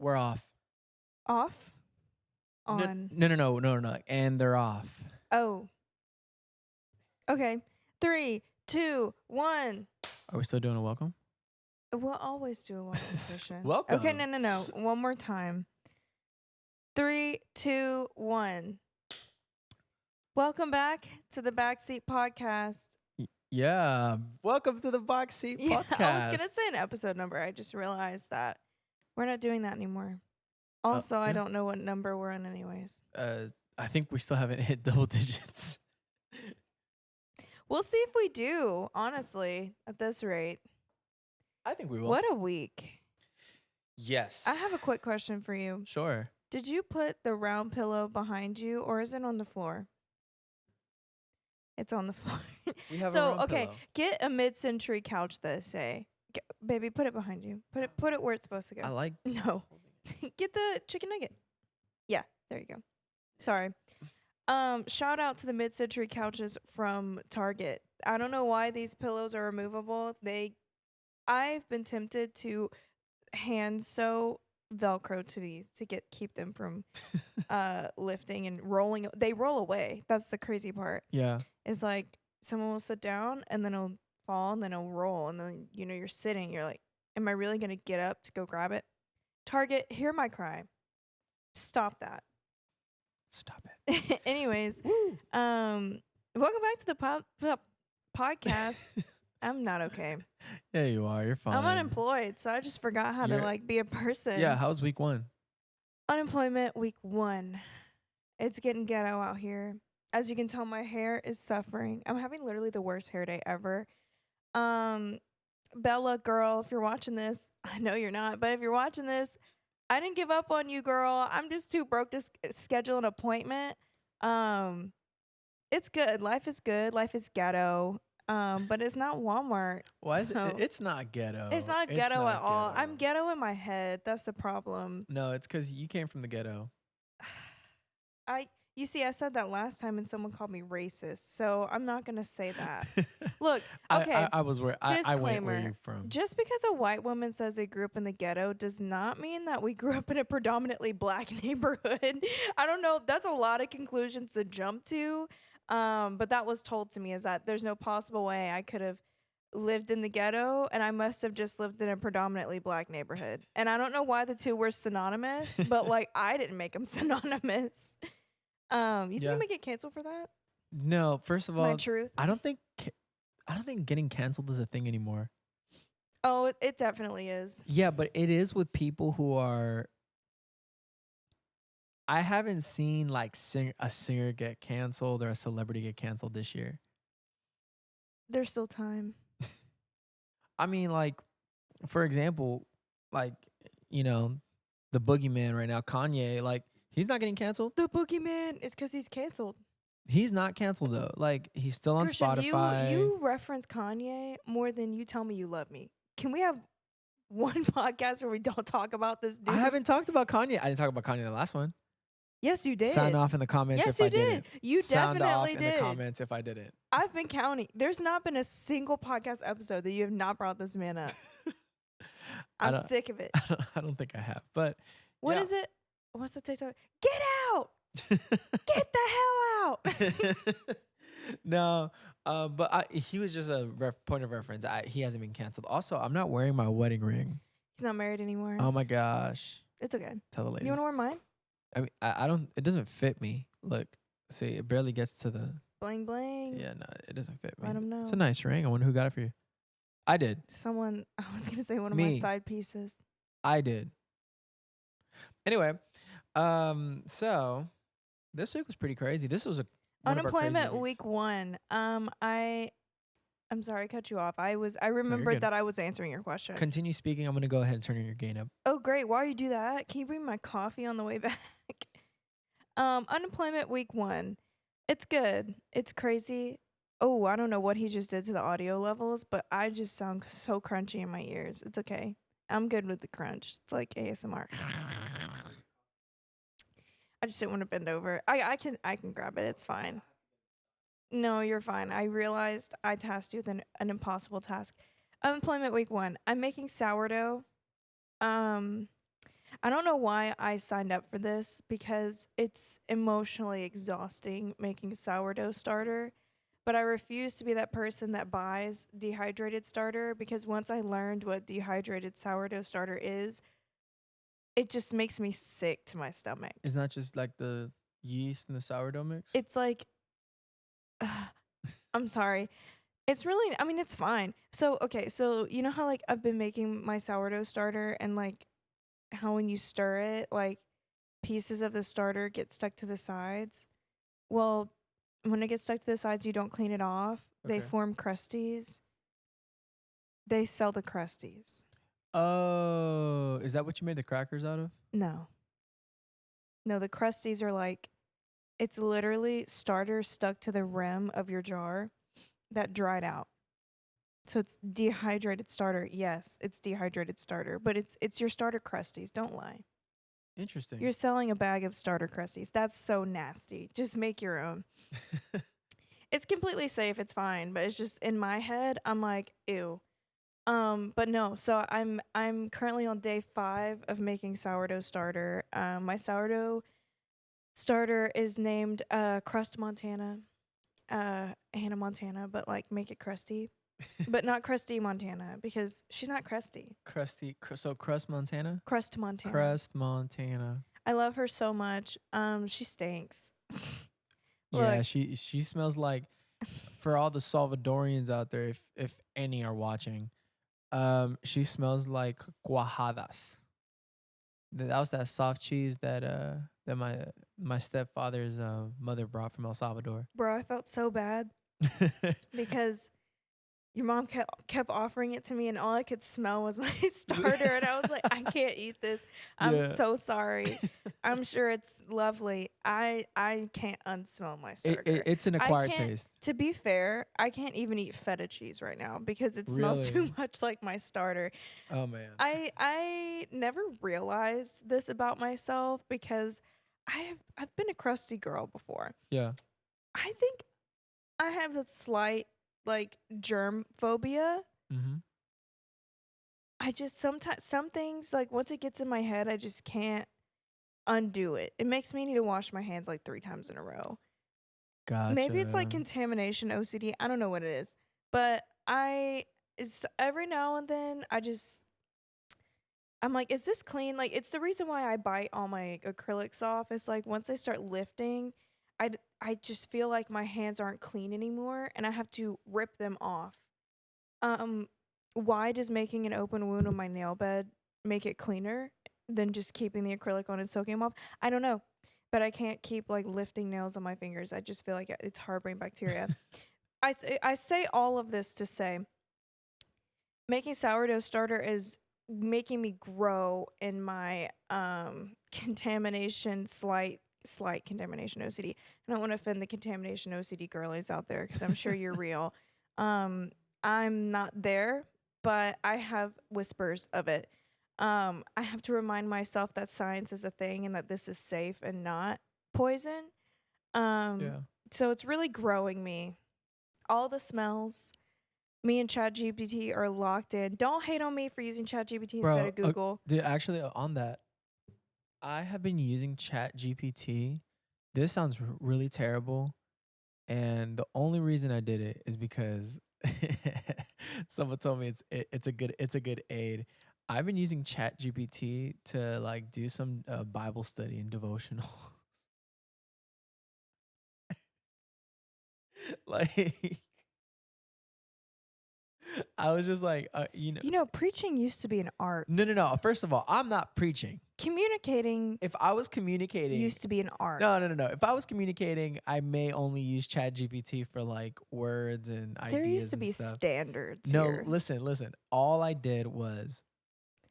We're off. Off? No, On. no, no, no, no, no. And they're off. Oh. Okay. 3, 2, 1. Are we still doing a welcome? We'll always do a welcome session. Welcome. Okay, no. One more time. 3, 2, 1. Welcome back to the Backseat podcast. Yeah. Welcome to the Backseat podcast. I was gonna say an episode number. I just realized that we're not doing that anymore. Also, I yeah. don't know what number we're on, anyways. I think we still haven't hit double digits. We'll see if we do. Honestly, at this rate. I think we will. What a week. Yes. I have a quick question for you. Sure. Did you put the round pillow behind you, or is it on the floor? It's on the floor. We have a So, round okay, pillow. get a mid-century couch, they say. Baby, put it behind you. Put it where it's supposed to go. I like. No. Get the chicken nugget. Yeah, there you go. Sorry. Shout out to the mid-century couches from Target. I don't know why these pillows are removable. I've been tempted to hand sew Velcro to these to keep them from lifting and rolling. They roll away. That's the crazy part. Yeah. It's like someone will sit down and then it'll fall and then it'll roll, and then you're sitting. You're like, am I really gonna get up to go grab it? Target, hear my cry. Stop that. Stop it. Anyways, Woo. welcome back to the podcast. I'm not okay. Yeah, you are. You're fine. I'm unemployed, so I just forgot how to be a person. Yeah. How's week 1? Unemployment week 1. It's getting ghetto out here. As you can tell, my hair is suffering. I'm having literally the worst hair day ever. Bella, girl, if you're watching this, I know you're not, but if you're watching this, I didn't give up on you, girl. I'm just too broke to schedule an appointment. It's good. Life is good. Life is ghetto. But it's not Walmart. Why is it? It's not ghetto. It's not ghetto at all. I'm ghetto in my head. That's the problem. No, it's because you came from the ghetto. You see, I said that last time and someone called me racist, so I'm not going to say that. Look, okay. I was where I went where you're from. Just because a white woman says they grew up in the ghetto does not mean that we grew up in a predominantly black neighborhood. I don't know. That's a lot of conclusions to jump to. But that was told to me, is that there's no possible way I could have lived in the ghetto, and I must have just lived in a predominantly black neighborhood. And I don't know why the two were synonymous, but like I didn't make them synonymous. You think I'm gonna get canceled for that? No, first of all, My truth. I don't think getting canceled is a thing anymore. Oh, it definitely is. Yeah, but it is with people who are. I haven't seen like a singer get canceled or a celebrity get canceled this year. There's still time. I mean, like, for example, like, the boogeyman right now, Kanye, like, he's not getting canceled. The boogeyman is because he's canceled. He's not canceled though. Like, he's still on Christian, Spotify. You reference Kanye more than you tell me you love me. Can we have one podcast where we don't talk about this dude? I haven't talked about Kanye. I didn't talk about Kanye in the last one. Yes, you did. Sign off in the comments yes, if I didn't. Yes, you did. You Sound definitely off did. in the comments if I didn't. I've been counting. There's not been a single podcast episode that you have not brought this man up. I'm sick of it. I don't think I have. But what is it? What's the TikTok? Get out! Get the hell out! No, but he was just a point of reference. He hasn't been canceled. Also, I'm not wearing my wedding ring. He's not married anymore. Oh my gosh. It's okay. Tell the ladies. You want to wear mine? I mean, I don't. It doesn't fit me. Look, see, it barely gets to the bling bling. Yeah, no, it doesn't fit me. Let him know. It's a nice ring. I wonder who got it for you. I did. Someone. I was gonna say one of my side pieces. I did. Anyway, so this week was pretty crazy. This was unemployment week 1. I'm sorry I cut you off. I remembered that I was answering your question. Continue speaking. I'm gonna go ahead and turn your gain up. Oh great. While you do that, can you bring my coffee on the way back? Unemployment week 1. It's good. It's crazy. Oh, I don't know what he just did to the audio levels, but I just sound so crunchy in my ears. It's okay. I'm good with the crunch. It's like ASMR. I just didn't want to bend over. I can grab it. It's fine. No, you're fine. I realized I tasked you with an impossible task. Unemployment week 1. I'm making sourdough. I don't know why I signed up for this because it's emotionally exhausting making sourdough starter, but I refuse to be that person that buys dehydrated starter because once I learned what dehydrated sourdough starter is, it just makes me sick to my stomach. It's not just like the yeast and the sourdough mix? It's like I'm sorry. It's really I mean it's fine. So okay, so you know how like I've been making my sourdough starter and like how when you stir it, like pieces of the starter get stuck to the sides? Well, when it gets stuck to the sides, you don't clean it off. They Okay. form crusties. They sell the crusties. Oh, is that what you made the crackers out of? No. No, the crusties are like it's literally starter stuck to the rim of your jar that dried out. So it's dehydrated starter. Yes, it's dehydrated starter, but it's your starter crusties. Don't lie. Interesting. You're selling a bag of starter crusties. That's so nasty. Just make your own. It's completely safe. It's fine, but it's just in my head, I'm like, ew. But no. So I'm currently on day 5 of making sourdough starter. My sourdough starter is named Crust Montana, Hannah Montana, but like make it crusty, but not crusty Montana because she's not crusty. So Crust Montana? Crust Montana. Crust Montana. I love her so much. She stinks. Yeah, Look, she smells like, for all the Salvadorians out there, if any are watching, she smells like cuajadas. That was that soft cheese that my stepfather's mother brought from El Salvador. bro, I felt so bad because your mom kept offering it to me and all I could smell was my starter and I was like, I can't eat this. I'm Yeah. so sorry. I'm sure it's lovely. I can't unsmell my starter. It's an I acquired can't taste. to be fair, I can't even eat feta cheese right now because it smells Really? too much like my starter. Oh man. I never realized this about myself because I've been a crusty girl before. Yeah. I think I have a slight like germ phobia. Mhm. I just sometimes some things like once it gets in my head, I just can't undo it. It makes me need to wash my hands like 3 times in a row. Maybe it's like Gotcha. contamination OCD. I don't know what it is. But I it's every now and then I'm like, is this clean? Like it's the reason why I bite all my acrylics off. It's like once I start lifting, I just feel like my hands aren't clean anymore and I have to rip them off. Um, why does making an open wound on my nail bed make it cleaner than just keeping the acrylic on and soaking them off? I don't know, but I can't keep like lifting nails on my fingers. I just feel like it's harboring bacteria. I say all of this to say making sourdough starter is making me grow in my contamination slight contamination OCD. I don't want to offend the contamination OCD girlies out there because I'm sure you're real. Um, I'm not there, but I have whispers of it. I have to remind myself that science is a thing and that this is safe and not poison. Um, Yeah. so it's really growing me. All the smells. Me and ChatGPT are locked in. Don't hate on me for using ChatGPT instead Bro, of Google. dude, actually, on that, I have been using Chat GPT. This sounds really terrible, and the only reason I did it is because someone told me it's a good aid. I've been using Chat GPT to like do some Bible study and devotional. Like, I was just like, You know, preaching used to be an no, art. no, no. First of all, I'm not preaching. Communicating If I was communicating, used to be an no, art. no, no, no. If I was communicating, I may only use Chat GPT for like words and There used ideas to and be stuff. standards No, here. listen. All I did was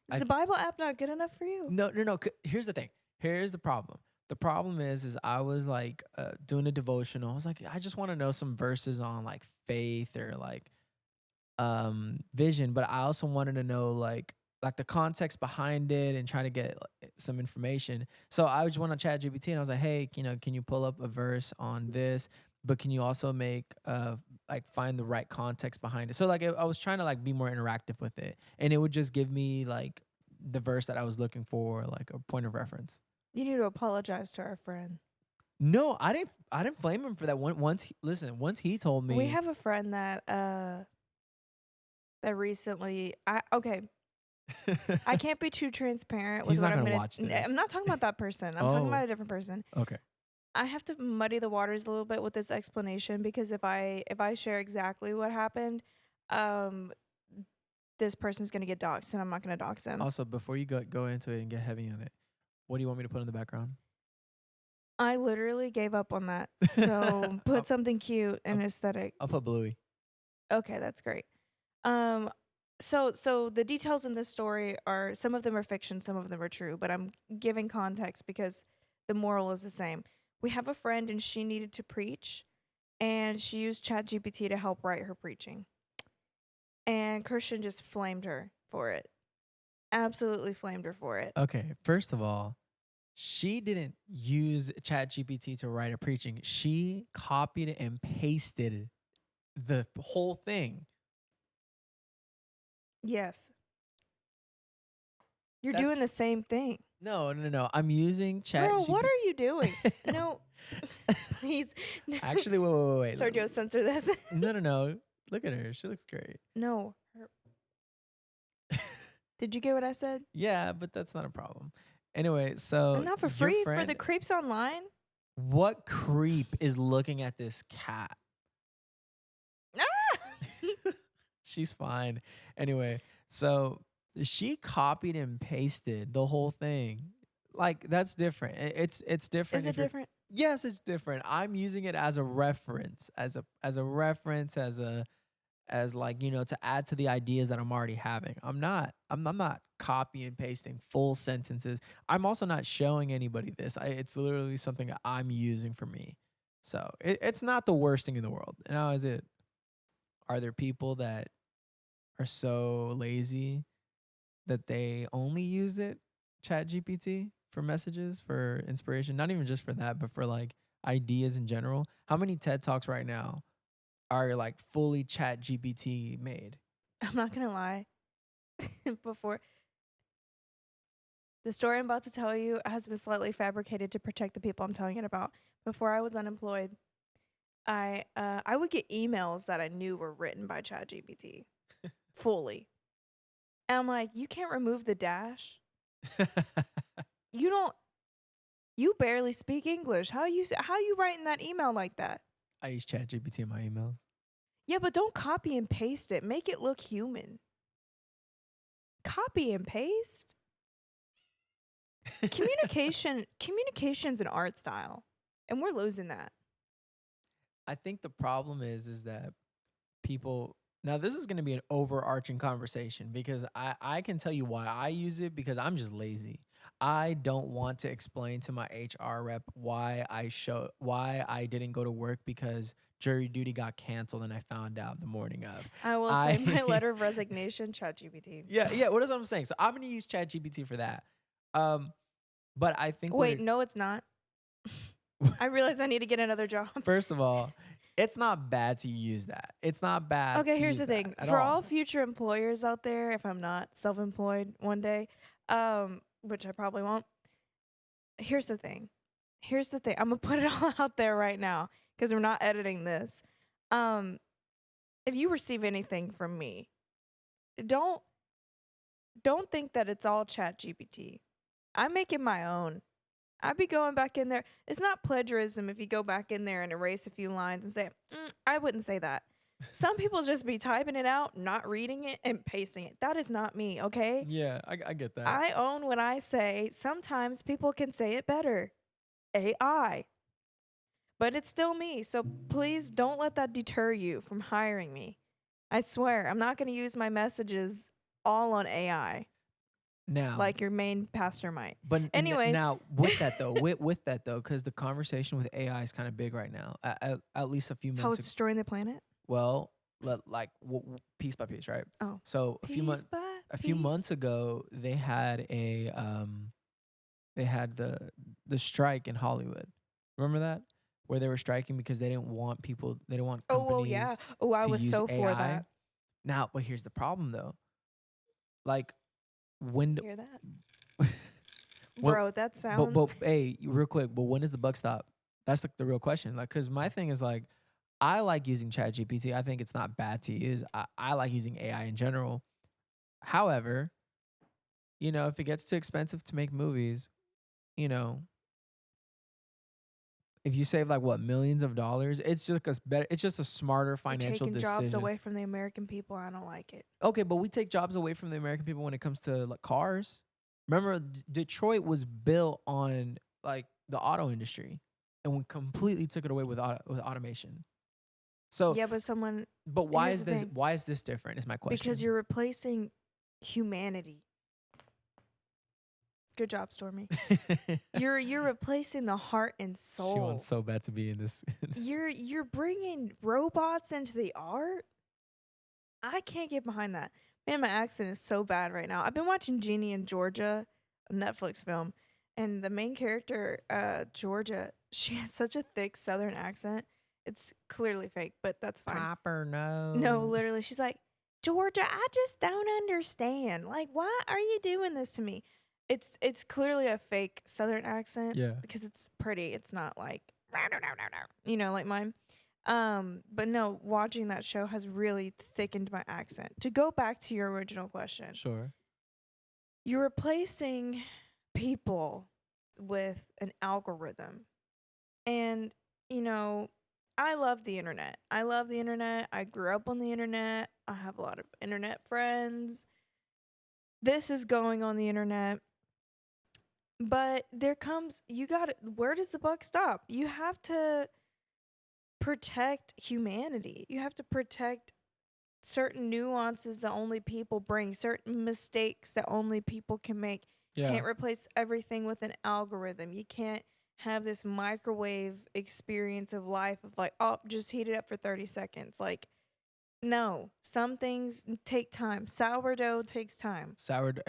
Is I the Bible app not good enough for you? no, no, no. Here's the thing. Here's the problem. The problem is I was like doing a devotional. I was like, I just want to know some verses on like faith or like vision, but I also wanted to know like the context behind it and try to get like, some information. So I just went on ChatGPT and I was like, hey, can you pull up a verse on this? But can you also make like find the right context behind it? So like I was trying to like be more interactive with it, and it would just give me like the verse that I was looking for, like a point of reference. You need to apologize to our friend. No, I didn't blame him for that. Once he told We me. have a friend that recently I can't be too transparent with He's what not gonna watch I'm this. not talking about that person. I'm talking Oh, about a different person. okay. I have to muddy the waters a little bit with this explanation because if I share exactly what happened, um this person's going to get doxxed and I'm not going to dox him. Also, before you go into it and get heavy on it, what do you want me to put in the background? I literally gave up on that. So put I'll, something cute and I'll, aesthetic. I'll put Bluey. Okay, that's great. Um so the details in this story are, some of them are fiction, some of them are true, but I'm giving context because the moral is the same. We have a friend and she needed to preach and she used ChatGPT to help write her preaching. And Christian just flamed her for it. Absolutely flamed her for it. Okay, first of all, she didn't use ChatGPT to write a preaching. She copied and pasted the whole thing. Yes. You're That doing the same thing. no. I'm using Girl, ChatGPT. what are you doing? No. Please. No. Actually, wait. Sergio, censor this. No. Look at her. She looks great. No. Did you get what I said? Yeah, but that's not a problem. Anyway, And so not for your free for the friend, creeps online? what creep is looking at this cat? Ah! She's fine. Anyway, so she copied and pasted the whole thing. Like that's different. It's different Is it if you're. different? Yes, it's different. I'm using it as a reference, as like, to add to the ideas that I'm already having. I'm not copy and pasting full sentences. I'm also not showing anybody this. It's literally something that I'm using for me. So it's not the worst thing in the world. Now, are there people that are so lazy that they only use Chat GPT, for messages, for inspiration? Not even just for that, but for like ideas in general. How many TED Talks right now are like fully Chat GPT made? I'm not going to lie. Before the story I'm about to tell you has been slightly fabricated to protect the people I'm telling it about. Before I was unemployed, I would get emails that I knew were written by ChatGPT fully. And I'm like, you can't remove the dash. You don't. You barely speak English. How you writing that email like that? I use Chat GPT in my emails. Yeah, but don't copy and paste it. Make it look human. Copy and paste. Communication's an art style, and we're losing that. I think the problem is that people, now this is going to be an overarching conversation because I can tell you why I use it, because I'm just lazy. I don't want to explain to my HR rep why I didn't go to work because jury duty got canceled and I found out the morning of. I will say my letter of resignation, ChatGPT. Yeah, what is what I'm saying? So I'm going to use ChatGPT for that. But I think Wait, no, it's not. I realize I need to get another job. First of all, it's not bad to use that. It's not bad. Okay, to here's use the thing. that at For all. all future employers out there, if I'm not self-employed one day, which I probably won't. Here's the thing. I'm gonna put it all out there right now because we're not editing this. Um, if you receive anything from me, don't think that it's all Chat GPT. I'm making my own. I'd be going back in there. It's not plagiarism if you go back in there and erase a few lines and say, I wouldn't say that. Some people just be typing it out, not reading it, and pasting it. That is not me, okay? Yeah, I get that. I own what I say. Sometimes people can say it better. AI. But it's still me. So please don't let that deter you from hiring me. I swear, I'm not going to use my messages all on AI Now, like your main pastor might. but Anyways. now with that though, with that though, because the conversation with AI is kind of big right now. At least a few How months. it's destroying the planet? Well, piece by piece, right? Oh. So a few months ago, they had the strike in Hollywood. Remember that? Where they were striking because they didn't want companies. Oh yeah. Oh, I to was use so for AI. that. Now, but here's the problem though. Like, when Hear that? when Bro, that but sound. but hey, real quick, but when does the buck stop? That's like the real question. Like, cause my thing is like, I like using ChatGPT. I think it's not bad to use. I like using AI in general. However, if it gets too expensive to make movies, you know, if you save like what millions of dollars, it's just better. It's just a smarter You're financial taking jobs decision. away from the American people. I don't like it. Okay, but we take jobs away from the American people when it comes to like cars. Remember, Detroit was built on like the auto industry, and we completely took it away with with automation. So, Yeah, but someone, but why here's is the this? thing, Why is this different? Is my because question. you're replacing humanity. Good job, Stormy. You're replacing the heart and She wants soul. so bad to be in this. You're bringing robots into the art. I can't get behind that. Man, my accent is so bad right now. I've been watching Jeannie in Georgia, a Netflix film, and the main character, Georgia, she has such a thick Southern accent. It's clearly fake, but that's fine. Popper, No, no. literally, she's like, Georgia, I just don't understand. Like, why are you doing this to me? It's clearly a fake Southern accent Yeah. because it's pretty. It's not like like mine. But no, watching that show has really thickened my accent. To go back to your original question, Sure. you're replacing people with an algorithm. And, you know, I love the internet. I love the internet. I grew up on the internet. I have a lot of internet friends. This is going on the internet. But there comes, you got to, where does the buck stop? You have to protect humanity. You have to protect certain nuances that only people bring, certain mistakes that only people can make. Yeah. Can't replace everything with an algorithm. You can't have this microwave experience of life of like, oh, just heat it up for 30 seconds. Like, no, some things take time. Sourdough takes time. Sourdough.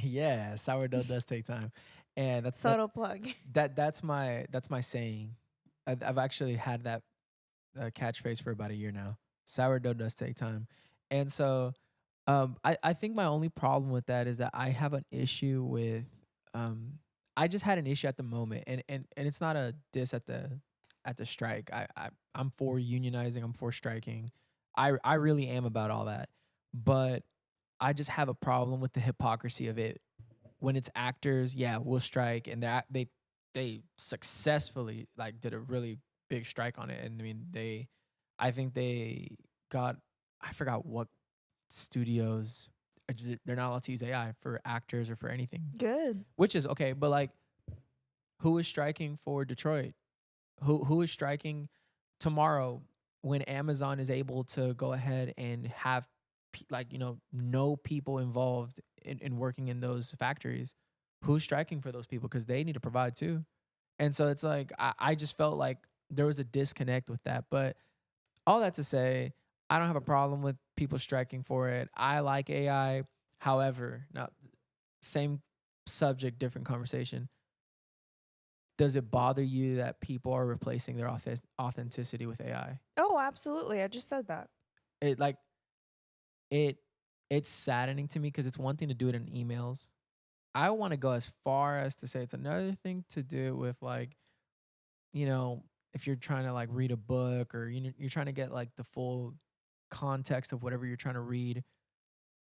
Yeah, sourdough does take time, and Subtle plug. that's my saying. I've actually had that catchphrase for about a year now. Sourdough does take time, and so I think my only problem with that is that I have an issue with um, I just had an issue at the moment, and it's not a diss at the strike. I'm for unionizing. I'm for striking. I really am about all that, but I just have a problem with the hypocrisy of it when it's actors. Yeah, we'll strike, and they successfully like did a really big strike on it, and I mean I think they got, I forgot what studios they're not allowed to use AI for actors or for anything, Good. which is okay. But like, who is striking for Detroit? Who is striking tomorrow when Amazon is able to go ahead and have like no people involved in working in those factories? Who's striking for those people because they need to provide too? And so it's like I just felt like there was a disconnect with that. But all that to say, I don't have a problem with people striking for it. I like AI. However, now same subject, different conversation. Does it bother you that people are replacing their authenticity with AI? Oh, absolutely. I just said that. It like it it's saddening to me because it's one thing to do it in emails. I want to go as far as to say it's another thing to do it with like, you know, if you're trying to like read a book or you're trying to get like the full context of whatever you're trying to read.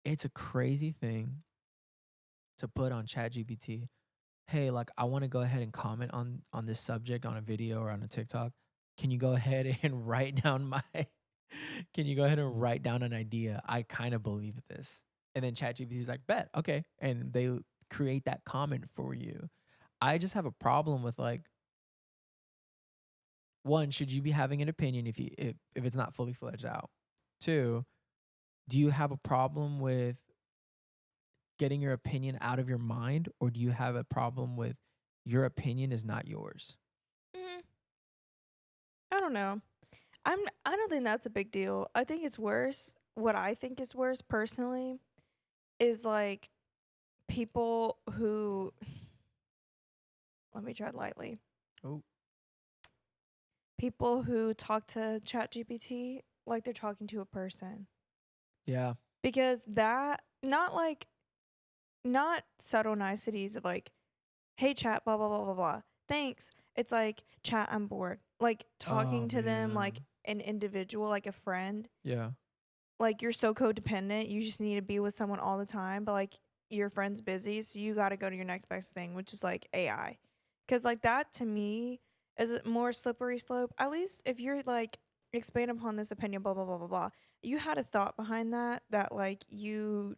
It's a crazy thing to put on ChatGPT. Hey, like I want to go ahead and comment on this subject on a video or on a TikTok. Can you go ahead and write down my can you go ahead and write down an idea? I kind of believe this. And then ChatGPT is like, bet, okay. And they create that comment for you. I just have a problem with like, one, should you be having an opinion if it's not fully fledged out? Two, do you have a problem with getting your opinion out of your mind, or do you have a problem with your opinion is not yours? Mm, I don't know. I don't think that's a big deal. I think it's worse. What I think is worse personally is like people who, let me tread lightly. Oh, People who talk to ChatGPT like they're talking to a person. yeah. Because that, not like not subtle niceties of like, hey chat, blah blah blah blah blah. Thanks. It's like, chat, I'm bored. Like Oh talking to them like man. an individual, like a friend. Yeah. Like you're so codependent, you just need to be with someone all the time, but like your friend's busy, so you got to go to your next best thing, which is like AI. Cuz like that to me is a more slippery slope. At least if you're like expand upon this opinion blah blah blah blah blah. You had a thought behind that like you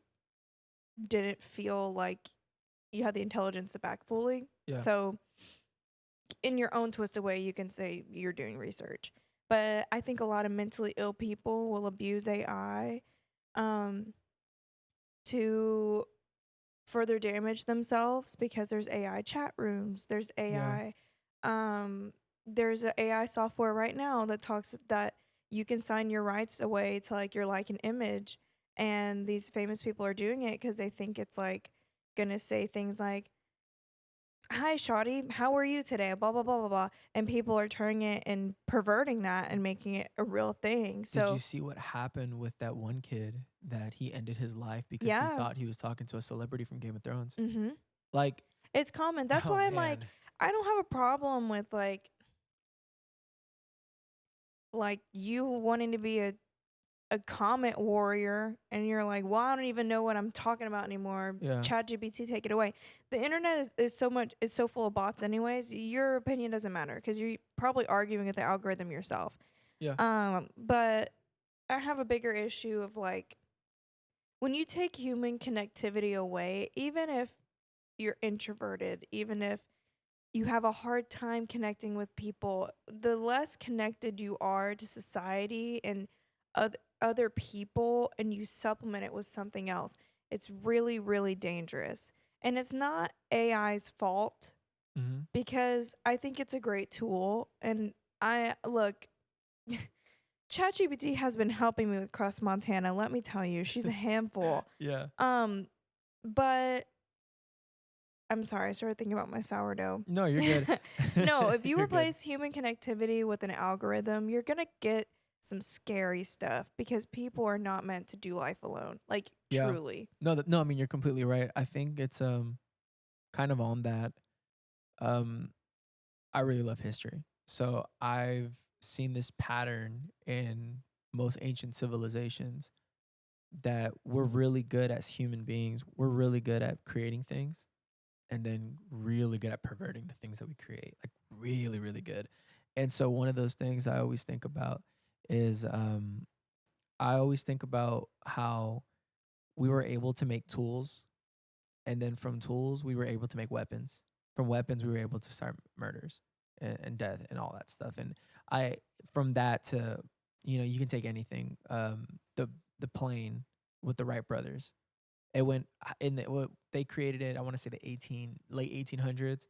didn't feel like you had the intelligence to back fully. Yeah. So in your own twisted way, you can say you're doing research. But I think a lot of mentally ill people will abuse AI um, to further damage themselves because there's AI chat rooms, there's Yeah. AI, there's a AI software right now that talks that you can sign your rights away to like your like an image, and these famous people are doing it because they think it's like gonna say things like, "Hi, Shawty, how are you today?" Blah blah blah blah blah, and people are turning it and perverting that and making it a real thing. Did you So see what happened with that one kid that he ended his life because he yeah, thought he was talking to a celebrity from Game of Thrones? mm-hmm. Like, It's common. That's oh why I'm like, man. I don't have a problem with like you wanting to be a comment warrior, and you're like, well, I don't even know what I'm talking about anymore. Yeah. ChatGPT, take it away. The internet is so much is so full of bots anyways. Your opinion doesn't matter because you're probably arguing with the algorithm yourself. Yeah. But I have a bigger issue of like when you take human connectivity away, even if you're introverted, even if you have a hard time connecting with people, the less connected you are to society and other people, and you supplement it with something else, it's really, really dangerous. And it's not AI's fault Mm-hmm. because I think it's a great tool. And I look, ChatGPT has been helping me with Cross Montana. Let me tell you, she's a handful. Yeah. Um, but I'm sorry, I started thinking about my sourdough. No, you're good. No, if you You're good. replace human connectivity with an algorithm, you're going to get some scary stuff because people are not meant to do life alone. Like, Yeah. truly. No, no, I mean you're completely right. I think it's kind of on that. Um I really love history. So I've seen this pattern in most ancient civilizations that we're really good as human beings. We're really good at creating things and then really good at perverting the things that we create. Like really, really good. And so one of those things I always think about is I always think about how we were able to make tools, and then from tools we were able to make weapons. From weapons we were able to start murders and death and all that stuff. And I from that to, you can take anything. The plane with the Wright brothers. It went they created it. I want to say the late 1800s.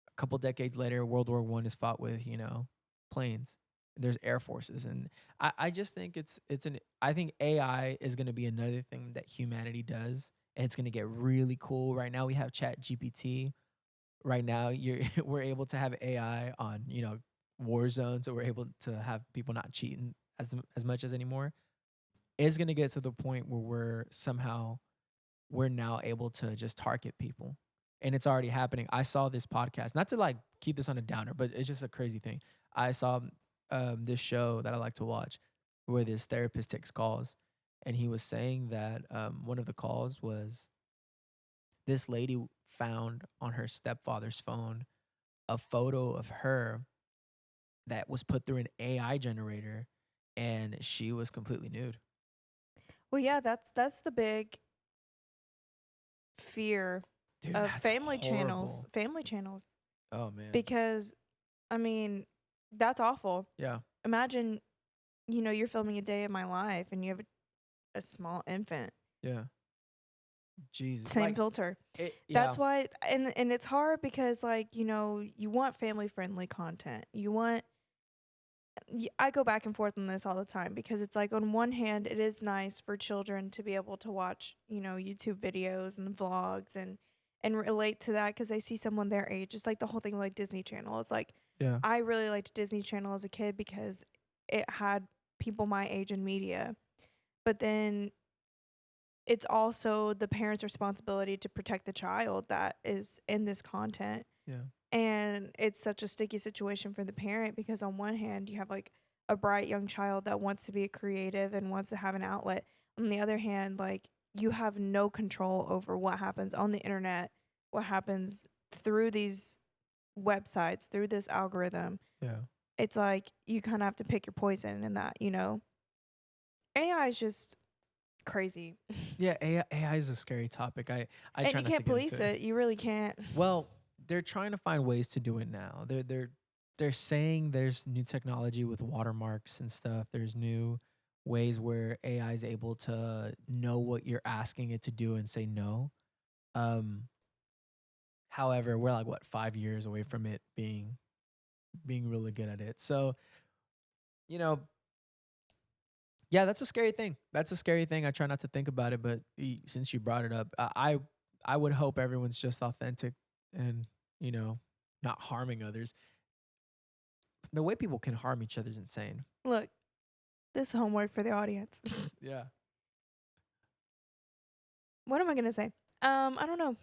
A couple decades later, World War One is fought with planes. There's air forces, and I just think I think AI is going to be another thing that humanity does, and it's going to get really cool. Right now we have Chat GPT. Right now you're we're able to have AI on war zones, so we're able to have people not cheating as much as anymore. It's going to get to the point where we're now able to just target people, and it's already happening. I saw this podcast, not to like keep this on a downer, but it's just a crazy thing. I saw this show that I like to watch where this therapist takes calls, and he was saying that one of the calls was this lady found on her stepfather's phone a photo of her that was put through an AI generator, and she was completely nude. Well, yeah, that's the big fear Dude, of that's horrible. family channels. Oh man. Because, I mean, that's awful. Yeah. Imagine, you're filming a day of my life and you have a small infant. Yeah. Jesus. Same Like filter. yeah. That's why, and it's hard because like, you want family friendly content. I go back and forth on this all the time because it's like on one hand it is nice for children to be able to watch, YouTube videos and vlogs and relate to that because they see someone their age. Just like the whole thing with like Disney Channel. It's like Yeah. I really liked Disney Channel as a kid because it had people my age in media. But then it's also the parent's responsibility to protect the child that is in this content. Yeah. And it's such a sticky situation for the parent because on one hand, you have like a bright young child that wants to be a creative and wants to have an outlet. On the other hand, like you have no control over what happens on the internet, what happens through these websites, through this algorithm. Yeah. It's like you kind of have to pick your poison in that, you know? AI is just crazy. Yeah, AI is a scary topic. I And try you not to can't get into police it. it. You really can't. Well, they're trying to find ways to do it now. They're saying there's new technology with watermarks and stuff. There's new ways where AI is able to know what you're asking it to do and say no. Um, However, we're like what 5 years away from it being really good at it. So you know, yeah, that's a scary thing. That's a scary thing. I try not to think about it, but since you brought it up, I would hope everyone's just authentic and you know not harming others. The way people can harm each other is insane. Look, this is homework for the audience. Yeah. What am I going to say? I don't know.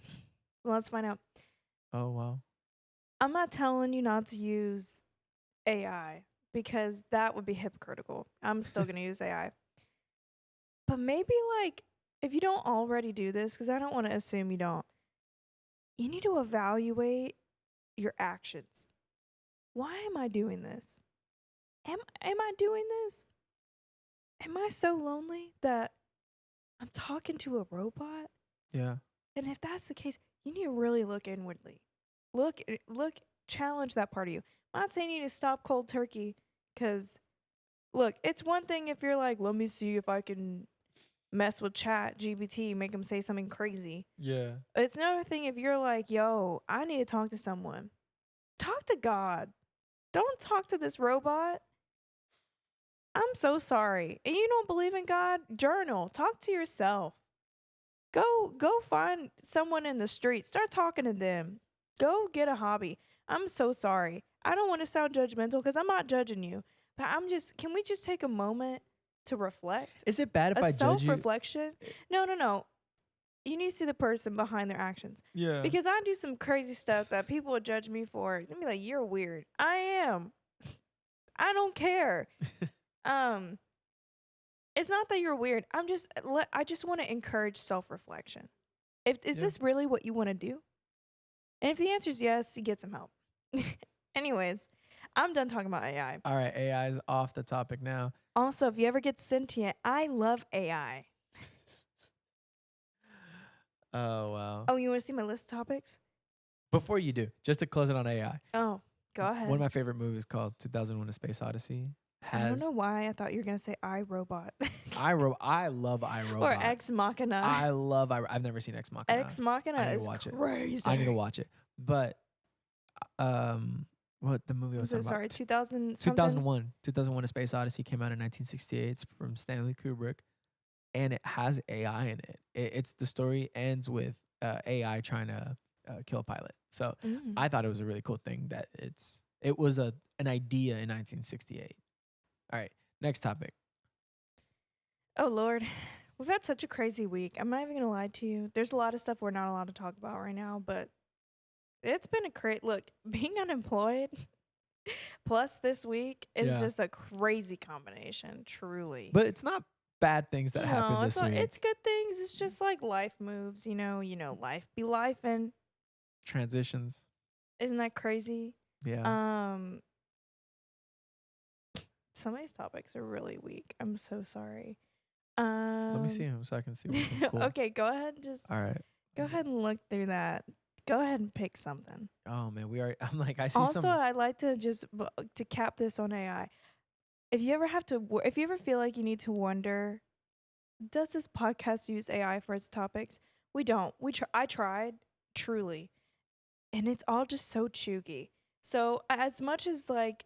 Well, let's find out. Oh wow. I'm not telling you not to use AI because that would be hypocritical. I'm still going to use AI. But maybe, like, if you don't already do this, because I don't want to assume you don't, you need to evaluate your actions. Why am I doing this? Am I doing this? Am I so lonely that I'm talking to a robot? Yeah. And if that's the case, you need to really look inwardly. Look, challenge that part of you. I'm not saying you need to stop cold turkey, because look, it's one thing if you're like, let me see if I can mess with ChatGPT, make them say something crazy. Yeah. It's another thing if you're like, yo, I need to talk to someone. Talk to God. Don't talk to this robot. I'm so sorry. And you don't believe in God? Journal. Talk to yourself. Go find someone in the street. Start talking to them. Go get a hobby. I'm so sorry. I don't want to sound judgmental because I'm not judging you. But can we just take a moment to reflect? Is it bad if A I judge self you? reflection? No, no, no. You need to see the person behind their actions. Yeah. Because I do some crazy stuff that people would judge me for. They'd be like, you're weird. I am. I don't care. Um, it's not that you're weird. I just want to encourage self-reflection. If is Yeah. this really what you want to do? And if the answer is yes, you get some help. Anyways, I'm done talking about AI. All right, AI is off the topic now. Also, if you ever get sentient, I love AI. Oh wow. Oh, you want to see my list of topics? Before you do, just to close it on AI. Oh, go ahead. One of my favorite movies called 2001: A Space Odyssey I don't has know why I thought you were gonna say iRobot. I love iRobot. Or Ex Machina. I love I've never seen Ex Machina. Ex Machina I need to is watch it. crazy. I need to watch it. But what the movie I I'm was so talking sorry. about? 2000 something. 2001: A Space Odyssey came out in 1968. It's from Stanley Kubrick, and it has AI in it. It's the story ends with AI trying to kill a pilot. So Mm. I thought it was a really cool thing that it was an idea in 1968. All right, next topic. Oh Lord, we've had such a crazy week. I'm not even gonna lie to you. There's a lot of stuff we're not allowed to talk about right now, but it's been a great look. Being unemployed plus this week is Yeah. just a crazy combination. Truly. But it's not bad things that happened no, this week. it's good things. It's just like life moves. Life be life, and Transitions. isn't that crazy? Yeah. Um, some of these topics are really weak. I'm so sorry. Let me see him so I can see which one's cool. Okay, go ahead. All right. Go ahead and look through that. Go ahead and pick something. Oh man, we are. I'm like I see Also, some. I'd like to to cap this on AI. If you ever if you ever feel like you need to wonder, does this podcast use AI for its topics? We don't. I tried truly, and it's all just so chuggy. So as much as like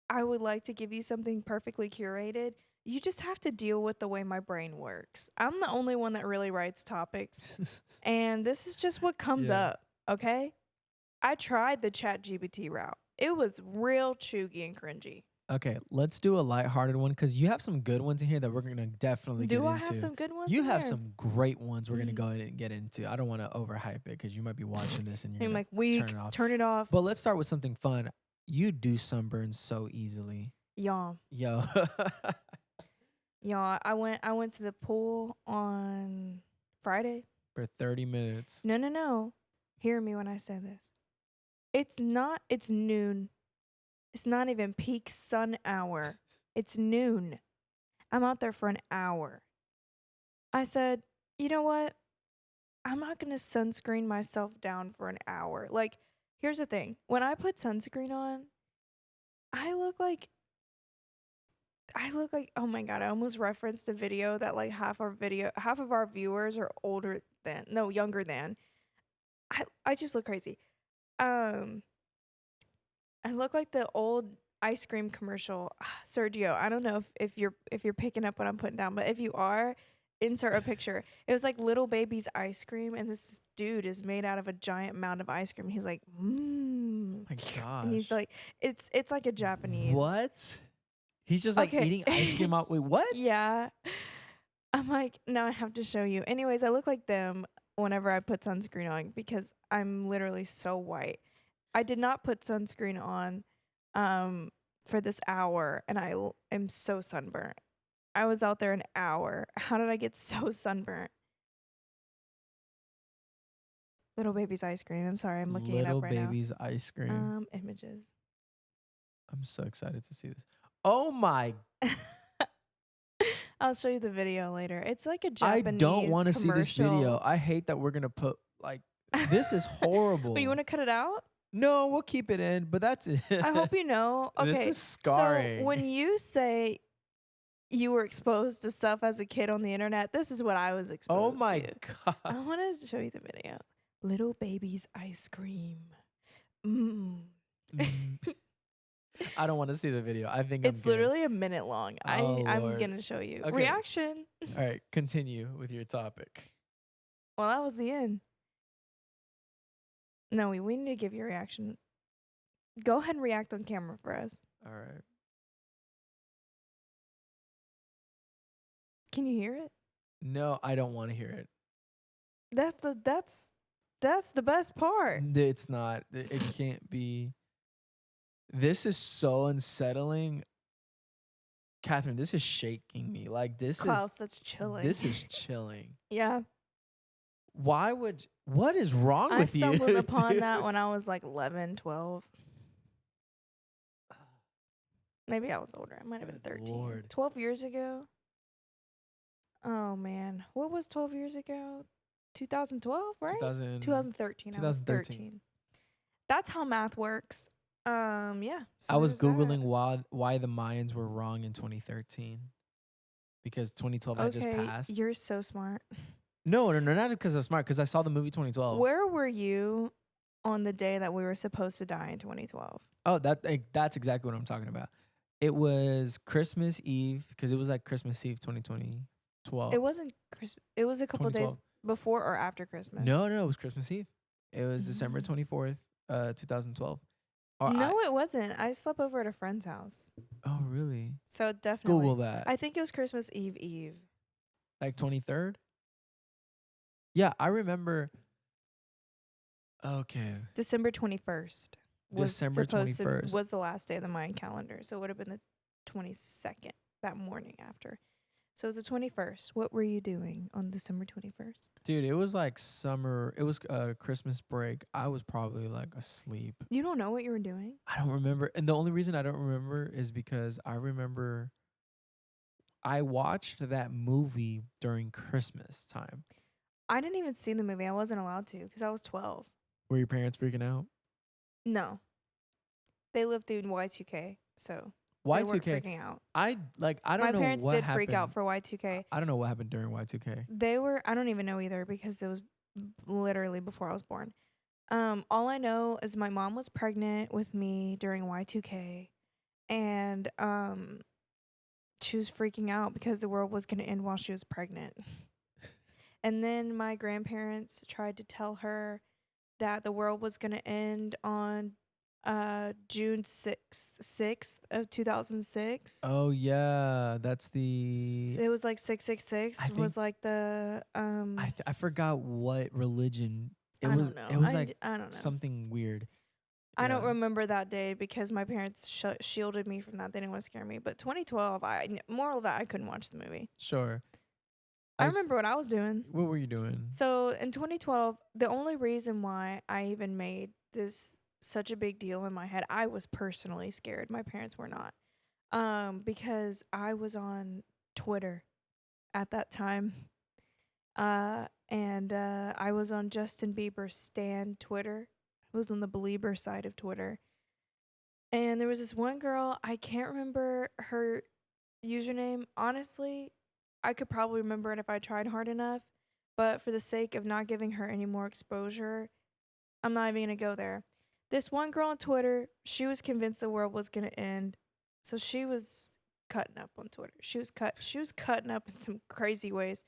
I would like to give you something perfectly curated, you just have to deal with the way my brain works. I'm the only one that really writes topics, and this is just what comes Yeah. up, okay? I tried the ChatGPT route. It was real chuggy and cringy. Okay, let's do a lighthearted one because you have some good ones in here that we're gonna definitely get Do I have into. some good ones You in have here? some great ones we're gonna Mm. go ahead and get into. I don't want to overhype it because you might be watching this and you're I'm gonna like, turn weak, it off. turn it off. But let's start with something fun. You do sunburn so easily, Y'all. yo. Y'all, I went to the pool on Friday. For 30 minutes. No, no, no. Hear me when I say this. It's noon. It's not even peak sun hour. It's noon. I'm out there for an hour. I said, you know what? I'm not going to sunscreen myself down for an hour. Like, here's the thing. When I put sunscreen on, I look like oh my god, I almost referenced a video that like half of our viewers are younger than. I just look crazy. Um I look like the old ice cream commercial. Sergio, I don't know if you're picking up what I'm putting down, but if you are, insert a picture. It was like little baby's ice cream, and this dude is made out of a giant mound of ice cream. He's like, My and he's gosh. like, it's like a Japanese. What? He's just like Okay, eating ice cream out. Wait, what? yeah. I'm like, now I have to show you. Anyways, I look like them whenever I put sunscreen on because I'm literally so white. I did not put sunscreen on um for this hour and am so sunburnt. I was out there an hour. How did I get so sunburnt? Little baby's ice cream. I'm sorry, I'm looking it up Little right now. baby's ice cream. Images. I'm so excited to see this. Oh my. I'll show you the video later. It's like a I don't Japanese want to see this video. commercial. I hate that we're going to put like this is But you horrible. want to cut it out? No, we'll keep it in, but that's it. I hope you know. This Okay, is so scarring. when you say you were exposed to stuff as a kid on the internet, this is what I was Oh exposed my to. god. I want to show you the video. Little baby's ice cream. Mm. Mm. I don't want to see the video. I think I'm It's good. literally a minute long. Oh I'm Lord. gonna show you Okay. reaction. All right, continue with your topic. Well, that was the end. No, we need to give your reaction. Go ahead and react on camera for us. All right. Can you hear it? No, I don't want to hear it. That's the best part. It's not. It can't be. This is so unsettling. Catherine, this is shaking me. Like Klaus, that's chilling. this is chilling. Yeah. What is wrong I with you? stumbled upon dude? that when I was like 11, 12. Maybe I was older. I might have been Good 13. Lord. 12 years ago? Oh, man. What was 12 years ago? 2012, right? 2013. I was 13. That's how math works. Yeah. So I was there's that. Googling why the Mayans were wrong in 2013 because 2012 had just Okay, passed. you're so smart. No, not because I'm smart. Because I saw the movie 2012. Where were you on the day that we were supposed to die in 2012? Oh, that's exactly what I'm talking about. It was Christmas Eve because it was like Christmas Eve 2012. It wasn't Christmas. It was a couple days 2012. before or after Christmas. No, it was Christmas Eve. It was December 24th, 2012. Or No, it wasn't. I slept over at a friend's house. Oh, really? So definitely. Google that. I think it was Christmas Eve. Like 23rd? Yeah, I remember. Okay. December 21st. December 21st. Was the last day of the Mayan calendar. So it would have been the 22nd, that morning after. So it was the 21st. What were you doing on December 21st? Dude, it was like summer. It was Christmas break. I was probably like asleep. You don't know what you were doing? I don't remember. And the only reason I don't remember is because I remember I watched that movie during Christmas time. I didn't even see the movie. I wasn't allowed to because I was 12. Were your parents freaking out? No. They lived through Y2K, so they weren't Y2K. freaking out. I don't know My parents what did happened. freak out for Y2K. I don't know what happened during Y2K. I don't even know either because it was literally before I was born. All I know is my mom was pregnant with me during Y2K, and she was freaking out because the world was going to end while she was pregnant. And then my grandparents tried to tell her that the world was going to end on June 6th of 2006. Oh yeah, that's the. So it was like I 666 think was like the I forgot what religion it I was. don't know. It was like I don't know. something weird. I don't Yeah, remember that day because my parents shielded me from that. They didn't want to scare me. But 2012, moral of that, I couldn't watch the movie. sure. I I th- remember what I was doing. what were you doing? So in 2012, the only reason why I even made this such a big deal in my head, I was personally scared. My parents were not. Because I was on Twitter at that time. And I was on Justin Bieber's Stan Twitter. I was on the Belieber side of Twitter. And there was this one girl, I can't remember her username. Honestly, I could probably remember it if I tried hard enough. But for the sake of not giving her any more exposure, I'm not even going to go there. This one girl on Twitter, she was convinced the world was going to end. So she was cutting up on Twitter. She was cutting up in some crazy ways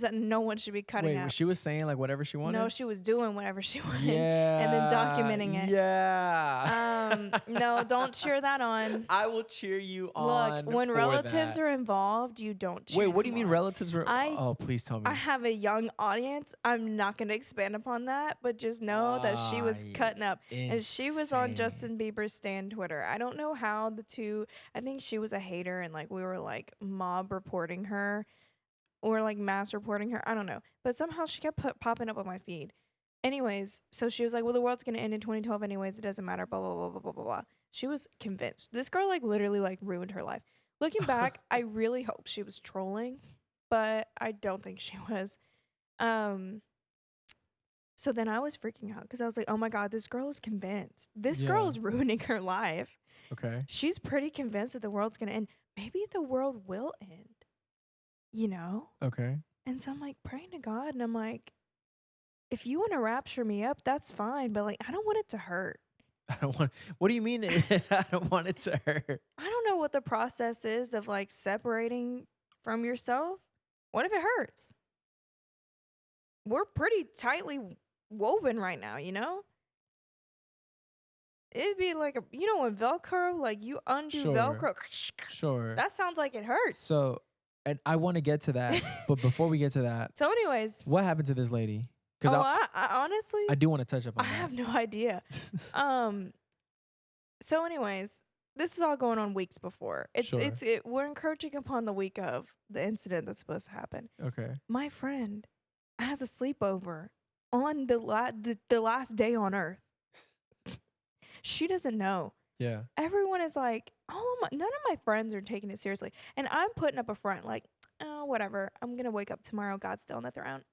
that no one should be cutting Wait, up. she was saying like whatever she wanted. No, she was doing whatever she wanted and then Yeah, documenting it. yeah. No, don't cheer that on. I will cheer you Look, on. when for relatives that. are involved, you don't cheer Wait, what do you them mean on. relatives were? I Oh, please tell me. I have a young audience. I'm not going to expand upon that, but just know that she was cutting up. And she was on Insane. Justin Bieber's Stan Twitter. I don't know how the two, I think she was a hater and like we were like mob reporting her or like mass reporting her. I don't know. But somehow she kept popping up on my feed. Anyways, so she was like, well, the world's going to end in 2012 anyways. It doesn't matter, blah, blah, blah, blah, blah, blah, blah. She was convinced. This girl like literally like ruined her life. Looking back, I really hope she was trolling, but I don't think she was. Um, so then I was freaking out because I was like, oh my God, this girl is convinced. This girl Yeah. is ruining her life. Okay. She's pretty convinced that the world's going to end. Maybe the world will end, you know? Okay. And so I'm like praying to God and I'm like, if you want to rapture me up, that's fine. But like, I don't want it to hurt. I don't want. What do you mean? I don't want it to hurt. I don't know what the process is of like separating from yourself. What if it hurts? We're pretty tightly woven right now, you know? It'd be like when Velcro, like you undo Sure. Velcro. Sure. That sounds like it hurts. So, and I want to get to that, but before we get to that, So, anyways, what happened to this lady? Because I honestly, I do want to touch up on I that. have no idea. So, anyways, this is all going on weeks before. Sure. We're encouraging upon the week of the incident that's supposed to happen. Okay. My friend has a sleepover on the last day on Earth. She doesn't know. Yeah. Everyone is like, none of my friends are taking it seriously. And I'm putting up a front like, oh, whatever. I'm going to wake up tomorrow. God's still on the throne.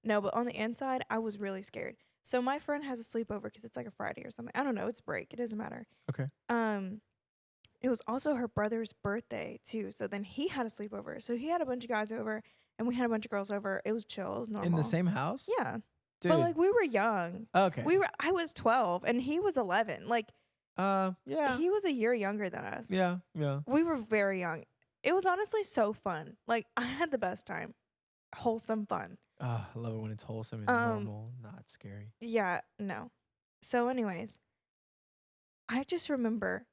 No, but on the inside, I was really scared. So my friend has a sleepover because it's like a Friday or something. I don't know. It's break. It doesn't matter. Okay. It was also her brother's birthday too. So then he had a sleepover. So he had a bunch of guys over and we had a bunch of girls over. It was chill. It was normal. In the same house? Yeah. Dude. But like we were young. Okay. I was 12 and he was 11. Like yeah. he was a year younger than us. Yeah. Yeah. We were very young. It was honestly so fun. Like I had the best time. Wholesome fun. I love it when it's wholesome and normal, not scary. Yeah, no. So anyways, I just remember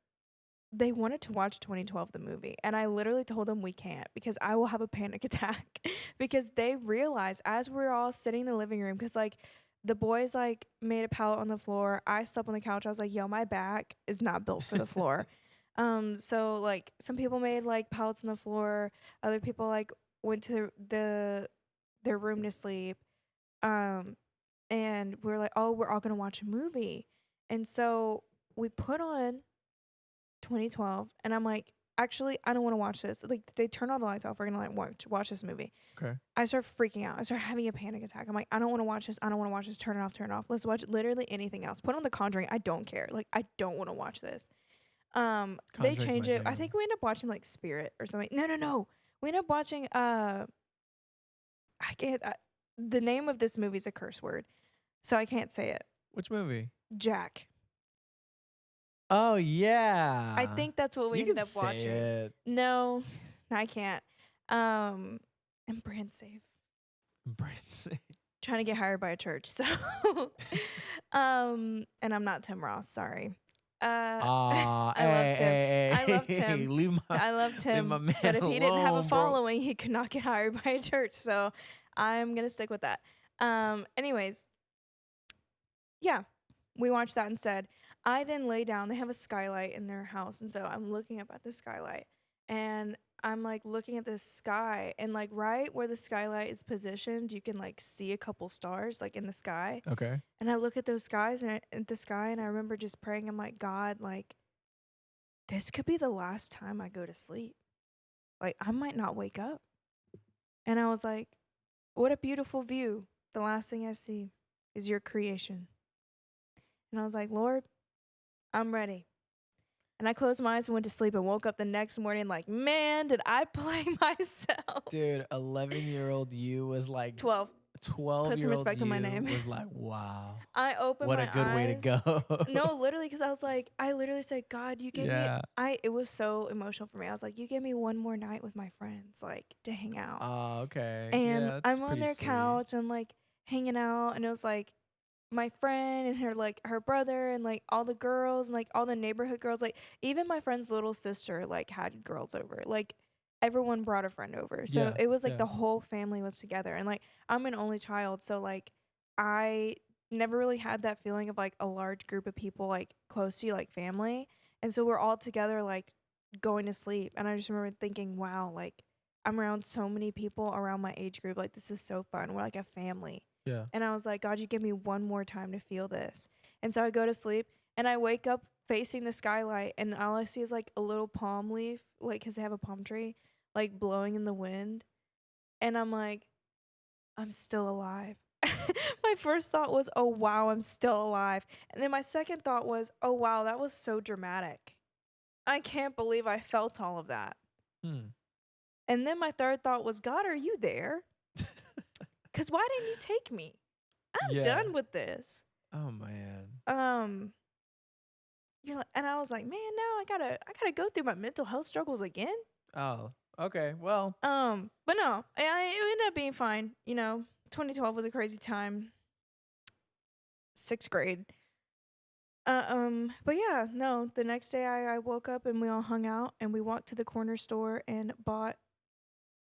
they wanted to watch 2012 the movie and I literally told them we can't because I will have a panic attack because they realized as we're all sitting in the living room because like the boys like made a pallet on the floor. I slept on the couch. I was like, yo, my back is not built for the floor. So like some people made like pallets on the floor. Other people like went to their room to sleep. And we were like, oh, we're all gonna watch a movie. And so we put on 2012 and I'm like, actually, I don't want to watch this. Like they turn all the lights off. We're gonna like watch this movie. Okay. I start freaking out. I start having a panic attack. I'm like, I don't want to watch this. I don't want to watch this. Turn it off. Turn it off. Let's watch literally anything else. Put on The Conjuring. I don't care. Like I don't want to watch this. They Conjuring's change my it. I jam. think we end up watching like Spirit or something. No. We end up watching I can't. The name of this movie is a curse word, so I can't say it. Which movie? Jack. Oh yeah. I think that's what we you ended can up say watching. It. No, I can't. And brand safe. Branson. Trying to get hired by a church. So And I'm not Tim Ross, sorry. Uh, Ah, I love Tim. I hey, love hey, hey, Tim. I love leave my Tim. But man if he didn't have a alone, bro. following, he could not get hired by a church. So I'm gonna stick with that. Anyways, yeah, we watched that instead. I then lay down. They have a skylight in their house, and so I'm looking up at the skylight, and I'm like looking at the sky, and like right where the skylight is positioned, you can like see a couple stars like in the sky. Okay. And I look at those skies and at the sky, and I remember just praying. I'm like, God, like this could be the last time I go to sleep. Like I might not wake up. And I was like, what a beautiful view. The last thing I see is your creation. And I was like, Lord, I'm ready. And I closed my eyes and went to sleep and woke up the next morning like, man, did I play myself? Dude, 11-year-old you was like 12. Put some 12-year-old respect on my you name. was like, wow, I opened what a my good way to eyes. go. No, literally, because I was like, I literally said, God, you gave me. Yeah. It was so emotional for me. I was like, you gave me one more night with my friends, like to hang out. Oh, okay. And Yeah, that's I'm on pretty their sweet. couch and like hanging out, and it was like my friend and her brother and like all the girls and like all the neighborhood girls, like even my friend's little sister like had girls over, like everyone brought a friend over, so Yeah, it was like yeah. the whole family was together. And like I'm an only child, so like I never really had that feeling of like a large group of people like close to you, like family. And so we're all together like going to sleep, and I just remember thinking, wow, like I'm around so many people around my age group, like this is so fun, we're like a family. Yeah. And I was like, God, you give me one more time to feel this. And so I go to sleep and I wake up facing the skylight, and all I see is like a little palm leaf, like, because they have a palm tree, like blowing in the wind. And I'm like, I'm still alive. My first thought was, oh, wow, I'm still alive. And then my second thought was, oh, wow, that was so dramatic. I can't believe I felt all of that. Hmm. And then my third thought was, God, are you there? Because why didn't you take me? I'm Yeah. done with this. Oh man. Um, You're like, and I was like, man, now I gotta go through my mental health struggles again. Oh, okay. Well, But no, it ended up being fine. 2012 was a crazy time. 6th grade. But yeah, no. The next day, I woke up and we all hung out and we walked to the corner store and bought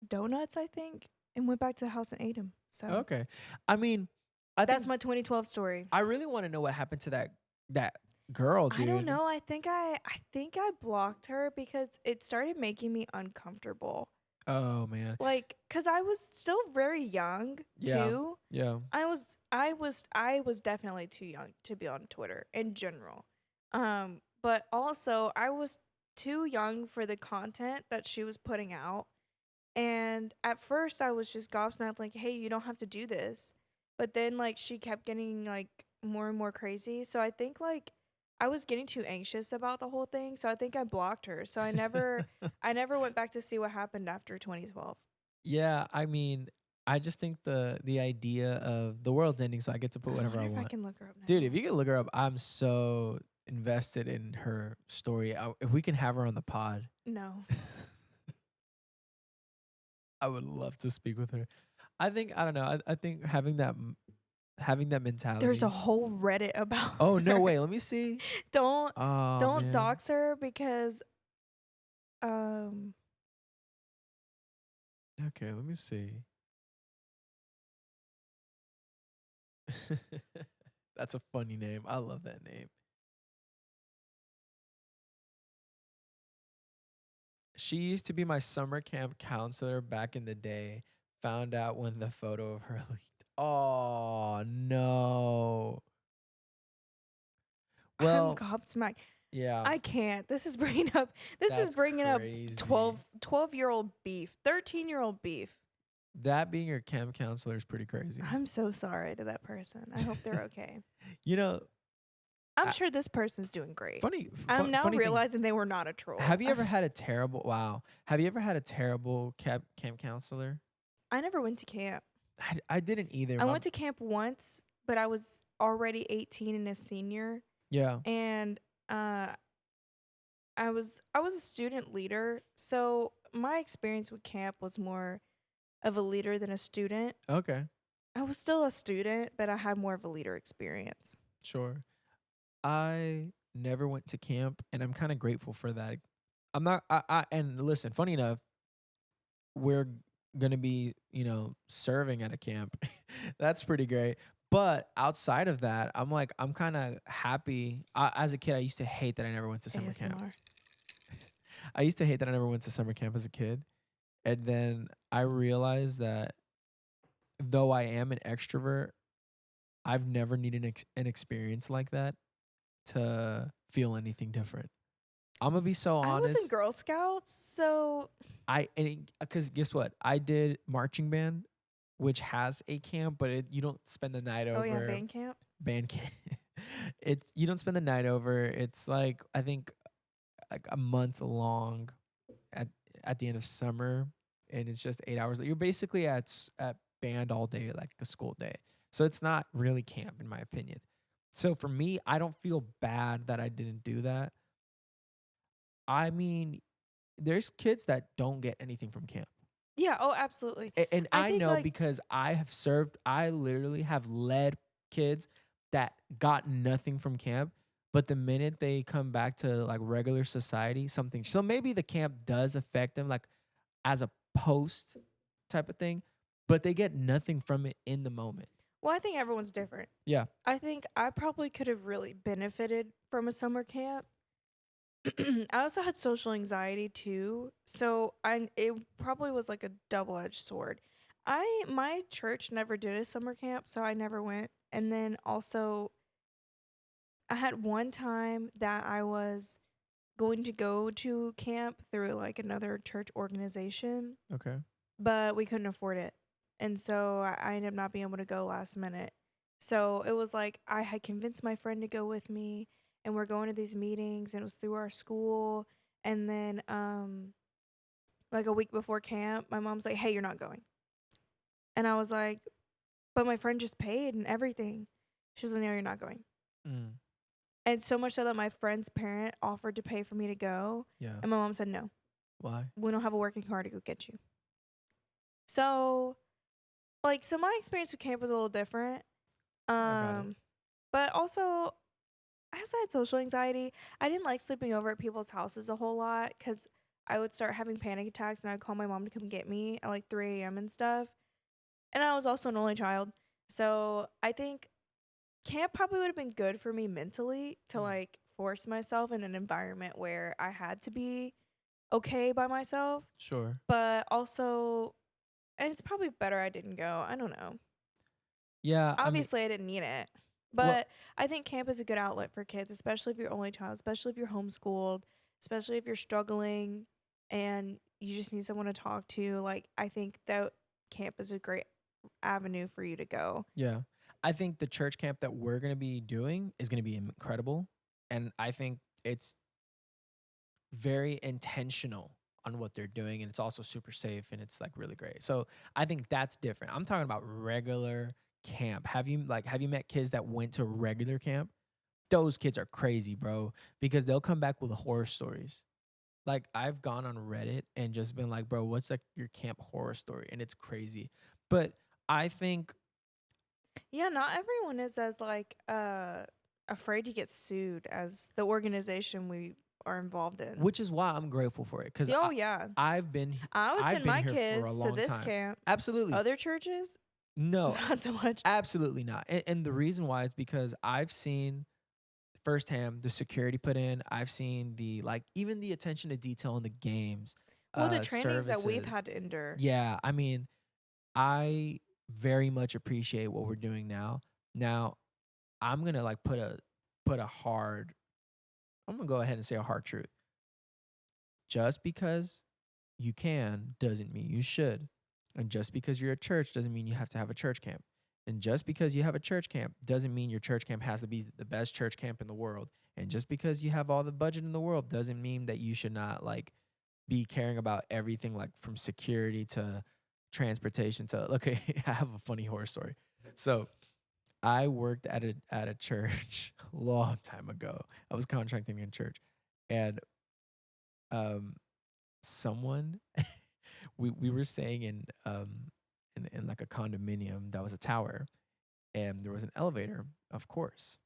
donuts, I think, and went back to the house and ate them. So okay. I mean, I that's think my 2012 story. I really want to know what happened to that girl, I don't dude. know. I think I blocked her because it started making me uncomfortable. Oh man. Like, cause I was still very young Yeah. too. Yeah. I was definitely too young to be on Twitter in general. But also I was too young for the content that she was putting out. And at first I was just gobsmacked, like, hey, you don't have to do this. But then like she kept getting like more and more crazy. So I think like I was getting too anxious about the whole thing. So I think I blocked her. So I never went back to see what happened after 2012. Yeah, I mean, I just think the idea of the world's ending, so I get to put I whatever wonder I if I want. can look her up Dude, if now. you can look her up, I'm so invested in her story. If we can have her on the pod, No. I would love to speak with her. I don't know. I think having that There's a mentality. whole Reddit about Oh no her. way. Let me see. don't Oh don't man. dox her because um Okay, let me see. That's a funny name. I love that name. She used to be my summer camp counselor back in the day. Found out when the photo of her leaked. Oh no. I'm Well, gobsmacked. yeah, I can't. This is that's bringing up crazy. 12-year-old beef, 13-year-old beef. That being your camp counselor is pretty crazy. I'm so sorry to that person. I hope they're okay. You know, I'm I, sure this person's doing great. funny, I'm now funny thing. realizing they were not a troll. Have you ever had a terrible? Wow. Have you ever had a terrible camp counselor? I never went to camp. I didn't either. I went to camp once, but I was already 18 and a senior, Yeah. and uh I was a student leader, so my experience with camp was more of a leader than a student. Okay. I was still a student, but I had more of a leader experience. Sure. I never went to camp, and I'm kinda grateful for that. I'm not I and listen, funny enough, we're gonna be, serving at a camp. That's pretty great. But outside of that, I'm kinda happy. As a kid, I used to hate that I never went to summer camp. ASMR. I used to hate that I never went to summer camp as a kid, and then I realized that though I am an extrovert, I've never needed an experience like that to feel anything different. Imma be so I was in honest, Girl Scouts, so because guess what? I did marching band, which has a camp, but you don't spend the night oh yeah, over band camp. band camp. You don't spend the night over. It's like, I think, like a month long at at the end of summer, and it's just 8 hours. You're basically at band all day, like a school day. So it's not really camp, in my opinion. So for me, I don't feel bad that I didn't do that. I mean, there's kids that don't get anything from camp. Yeah, oh absolutely. And I I think know like because I literally have led kids that got nothing from camp, but the minute they come back to like regular society, something, so maybe the camp does affect them like as a post type of thing, but they get nothing from it in the moment. well, I think everyone's different. Yeah. I think I probably could have really benefited from a summer camp. I also had social anxiety too, so I it probably was like a double-edged sword. My church never did a summer camp, so I never went. And then also I had one time that I was going to go to camp through like another church organization, Okay. but we couldn't afford it. And so I ended up not being able to go last minute. So it was like I had convinced my friend to go with me, and we're going to these meetings, and it was through our school. And then like a week before camp, my mom's like, "Hey, you're not going." And I was like, "But my friend just paid and everything." She's like, "No, you're not going." Mm, And so much so that my friend's parent offered to pay for me to go, yeah. and my mom said, "No, Why? we don't have a working car to go get you." So, like, so my experience with camp was a little different. I got it. Um, but also, as I had social anxiety, I didn't like sleeping over at people's houses a whole lot because I would start having panic attacks and I'd call my mom to come get me at like 3 a.m. and stuff. And I was also an only child. So I think camp probably would have been good for me mentally to Mm, like force myself in an environment where I had to be okay by myself. sure. But also, and it's probably better I didn't go. I don't know. Yeah, I mean, Obviously, I didn't need it. well, But I think camp is a good outlet for kids, especially if you're only child, especially if you're homeschooled, especially if you're struggling and you just need someone to talk to. Like, I think that camp is a great avenue for you to go. yeah. I think the church camp that we're gonna be doing is gonna be incredible, and I think it's very intentional on what they're doing, and it's also super safe, and it's like really great. So I think that's different. I'm talking about regular camp. Have you met kids that went to regular camp? Those kids are crazy, bro, because they'll come back with horror stories. Like, I've gone on Reddit and just been like, bro, what's like your camp horror story? And it's crazy. But I think, Yeah, not everyone is as like afraid to get sued as the organization we are involved in. which is why I'm grateful for it, because Oh yeah. I've been I would I've send been my here for a kids to long this time. camp. Absolutely. Other churches, No, not so much. absolutely not. And the reason why is because I've seen firsthand the security put in. I've seen the, like, even the attention to detail in the games, Well, the trainings that we've services. had to endure. Yeah, I mean, I very much appreciate what we're doing now. Now, I'm gonna like put a hard. I'm gonna go ahead and say a hard truth. Just because you can doesn't mean you should. And just because you're a church doesn't mean you have to have a church camp. And just because you have a church camp doesn't mean your church camp has to be the best church camp in the world. And just because you have all the budget in the world doesn't mean that you should not like be caring about everything, like from security to transportation to okay, I have a funny horror story. So I worked at a church a long time ago. I was contracting in church, and um someone we were staying in like a condominium that was a tower, and there was an elevator, of course.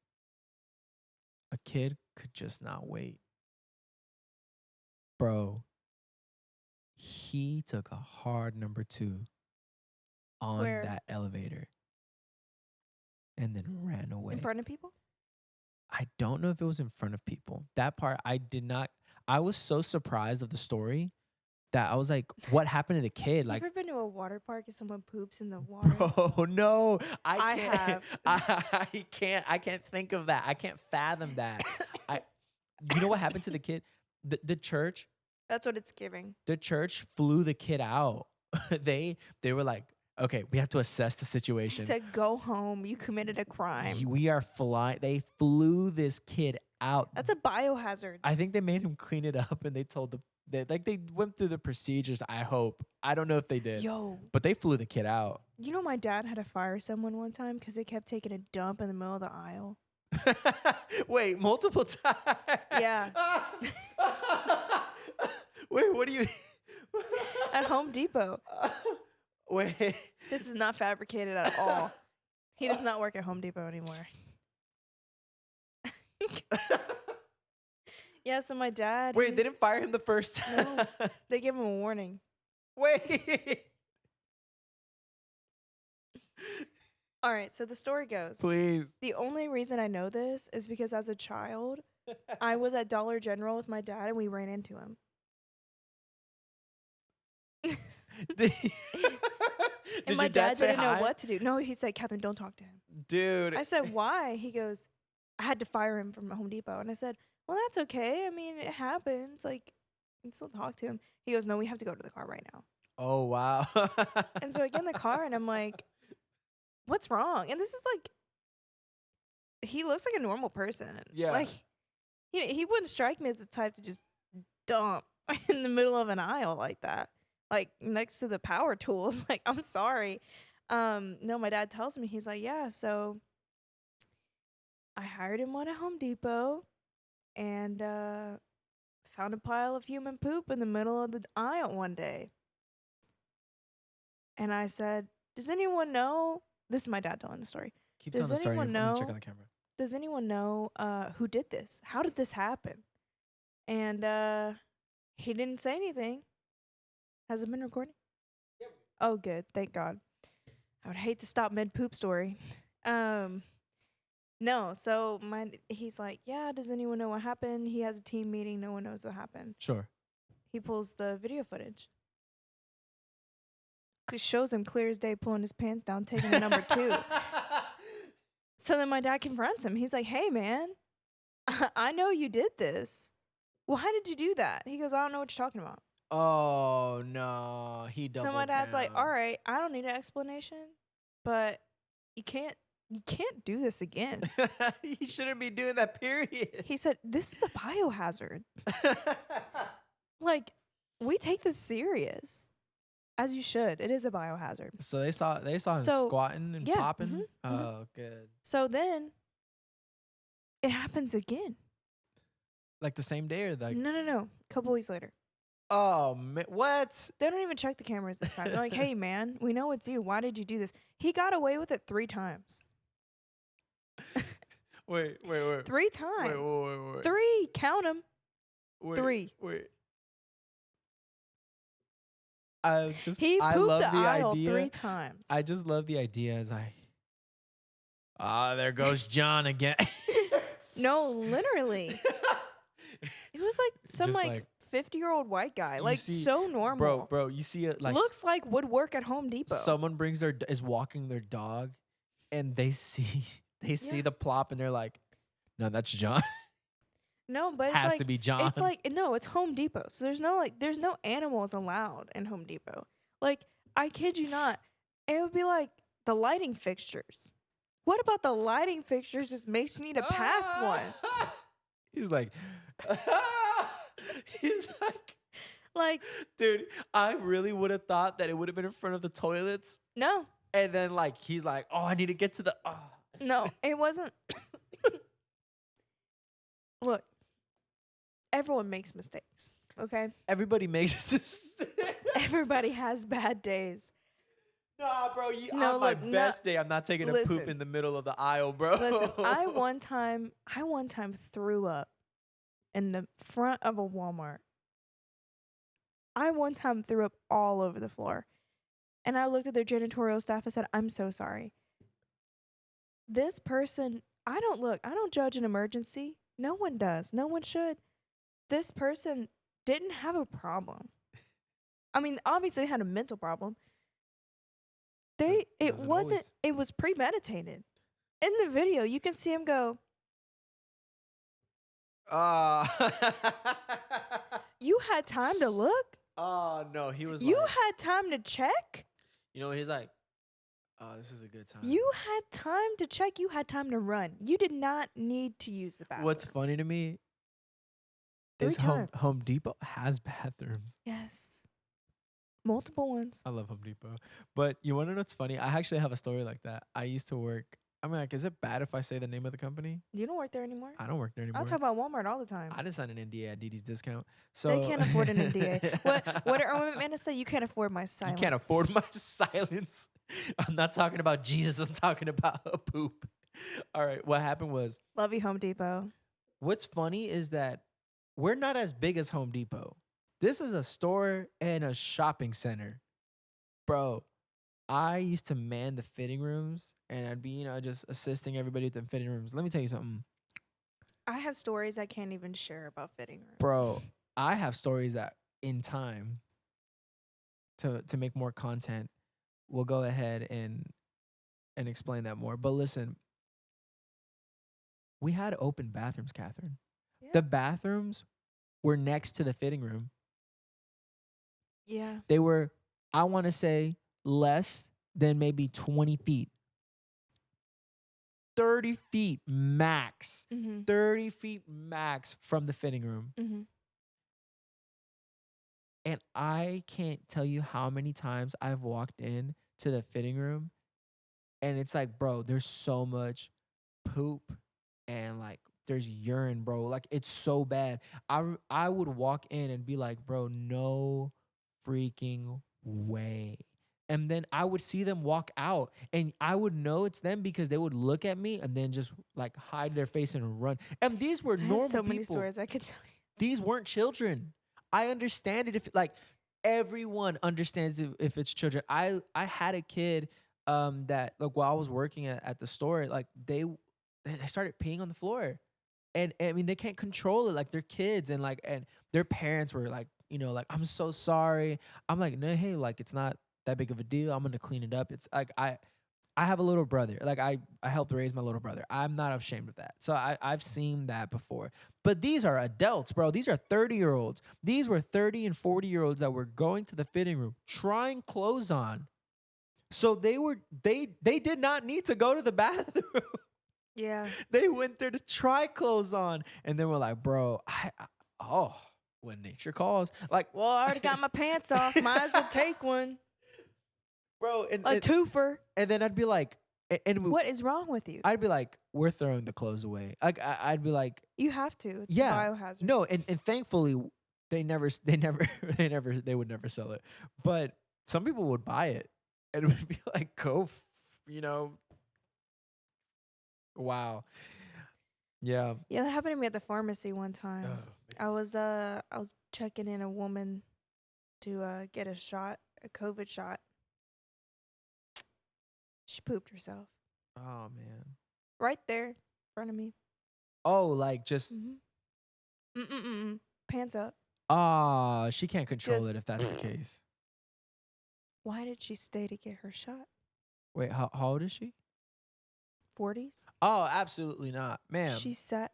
a kid could just not wait. Bro, he took a hard number 2 on Where? that elevator and then ran In away. front of people? I don't know if it was in front of people. That part I did not. I was so surprised of the story that I was like, what happened to the kid? You Like, ever been to a water park and someone poops in the water? bro, no, I I can't. have. I can't think of that. I can't fathom that. I, you know what happened to the kid? The church, That's what it's giving. the church flew the kid out. they were like, okay, we have to assess the He situation. said, go home. You committed a crime. We are flying. They flew this kid out. That's a biohazard. I think they made him clean it up, and they told they went through the procedures. I hope. I don't know if they did, Yo, but they flew the kid out. you know my dad had to fire someone one time because they kept taking a dump in the middle of the aisle. Wait, multiple times. Yeah. Wait, what do you? At Home Depot. Wait. This is not fabricated at all. He does not work at Home Depot anymore. Yeah, so my dad. Wait, they didn't fire him the first time. No. They gave him a warning. Wait. All right, so the story goes. Please. The only reason I know this is because as a child, I was at Dollar General with my dad and we ran into him. Did And my your dad say didn't hi? know what to do. No, he said, Catherine, don't talk to him. Dude. I said, why? He goes, I had to fire him from Home Depot. And I said, well, that's okay. I mean, it happens. Like, you can still talk to him. He goes, no, we have to go to the car right now. Oh, wow. And so I get in the car and I'm like, what's wrong? And this is like, he looks like a normal person. Yeah. Like, he wouldn't strike me as the type to just dump in the middle of an aisle like that. Like, next to the power tools. Like, I'm sorry. No, my dad tells me, he's like, yeah, so I hired him on at Home Depot and found a pile of human poop in the middle of the aisle one day. And I said, does anyone know? This is my dad telling the story. Keep Does telling the story. anyone Let me check know- on the camera. Does anyone know who did this? How did this happen? And he didn't say anything. Has it been recording? Oh, good. Thank God. I would hate to stop mid poop story. No, so he's like, yeah, does anyone know what happened? He has a team meeting. No one knows what happened. Sure. He pulls the video footage. Shows him clear as day pulling his pants down, taking the number 2. So then my dad confronts him. He's like, hey, man, I know you did this. Well, how did you do that? He goes, I don't know what you're talking about. Oh, no. He doubled So my dad's like, down. all right, I don't need an explanation, but you can't do this again. You shouldn't be doing that, period. He said, this is a biohazard. Like, we take this serious. As you should. It is a biohazard. So they saw him So, squatting and yeah, popping. mhm. Oh, good. So then it happens again. Like the same day or like? No. Couple weeks later. Oh, man, what? They don't even check the cameras this time. They're like, hey, man, we know it's you. Why did you do this? He got away with it 3 times. Wait. 3 times. Wait. 3. Count them. Wait, 3. Wait. He I pooped love the the aisle idea. 3 times. I just love the idea as there goes John again. No, literally. It was like some Just like 50-year-old white guy. You Like see- so normal. Bro, you see it like Looks like would work at Home Depot. someone is walking their dog, and they see Yeah. the plop, and they're like, "No, that's John. No, but it's Has like, to be John." it's like no, it's Home Depot. So there's no animals allowed in Home Depot. Like, I kid you not, it would be like the lighting fixtures. What about the lighting fixtures just makes you need to pass one? He's like, Like, dude, I really would have thought that it would have been in front of the toilets, no, and then like he's like, "Oh, I need to get to the." no, it wasn't. Look, everyone makes mistakes, okay? Everybody makes this. Everybody has bad days. Nah, bro, No, on my look, no, best day, I'm not taking a poop listen, in the middle of the aisle, bro. listen. I one time threw up in the front of a Walmart. I one time threw up all over the floor. And I looked at their janitorial staff and said, I'm so sorry. This person, I don't judge an emergency. No one does. No one should. This person didn't have a problem. I mean, obviously they had a mental problem. It Doesn't wasn't, always. it was premeditated. In the video, you can see him go, Uh, you had time to look? oh, no, he was You like, had time to check? he's like, oh, this is a good time. You had time to check. You had time to run. You did not need to use the bathroom. What's funny to me 3 is times. Home Depot has bathrooms. Yes. Multiple ones. I love Home Depot. But you want to know what's funny? I actually have a story like that. I used to work. I mean, like, is it bad if I say the name of the company? You don't work there anymore? I don't work there anymore. I'll talk about Walmart all the time. I didn't sign an NDA at Didi's Discount. So They can't afford an NDA. What did Erwin McManus say? You can't afford my silence. You can't afford my silence. I'm not talking about Jesus. I'm talking about a poop. All right. What happened was, Love you, Home Depot. what's funny is that we're not as big as Home Depot. This is a store and a shopping center. Bro, I used to man the fitting rooms and I'd be, just assisting everybody with the fitting rooms. Let me tell you something. I have stories I can't even share about fitting rooms. Bro, I have stories that in time to make more content, we'll go ahead and explain that more. But listen, we had open bathrooms, Catherine. Yeah. The bathrooms were next to the fitting room. Yeah. They were, I want to say, less than maybe 20 feet. 30 feet max. Mm-hmm. 30 feet max from the fitting room. Mm-hmm. And I can't tell you how many times I've walked in to the fitting room and it's like, bro, there's so much poop and like there's urine, bro. Like it's so bad. I would walk in and be like, bro, no freaking way. And then I would see them walk out and I would know it's them because they would look at me and then just like hide their face and run. And these were I normal have so people. many stories I could tell you. These weren't children. I understand it if like everyone understands if it's children. I had a kid that like while I was working at the store, like they started peeing on the floor. And I mean they can't control it, like they're kids and their parents were like, like, I'm so sorry. I'm like, no, hey, like it's not that big of a deal. I'm gonna clean it up. It's like I have a little brother. Like I helped raise my little brother. I'm not ashamed of that. So I've seen that before. But these are adults, bro. These are 30-year-olds. These were 30 and 40-year-olds that were going to the fitting room, trying clothes on. So they did not need to go to the bathroom. Yeah. They went there to try clothes on. And then we're like, bro, when nature calls. Like, Well, I already got my pants off. Might as well take one. bro, A twofer. and then I'd be like, What is wrong with you? I'd be like, we're throwing the clothes away. Like I'd be like, You have to. It's yeah, a biohazard. no, and thankfully they would never sell it. But some people would buy it, and it would be like, wow, yeah. Yeah, that happened to me at the pharmacy one time. Oh, I was checking in a woman to get a shot, a COVID shot. She pooped herself oh man. right there in front of me. Oh, like just Mm-mm. Pants up. she can't control Just- it if that's the case. Why did she stay to get her shot? Wait, how old is she? 40s. Oh, absolutely not, ma'am. She sat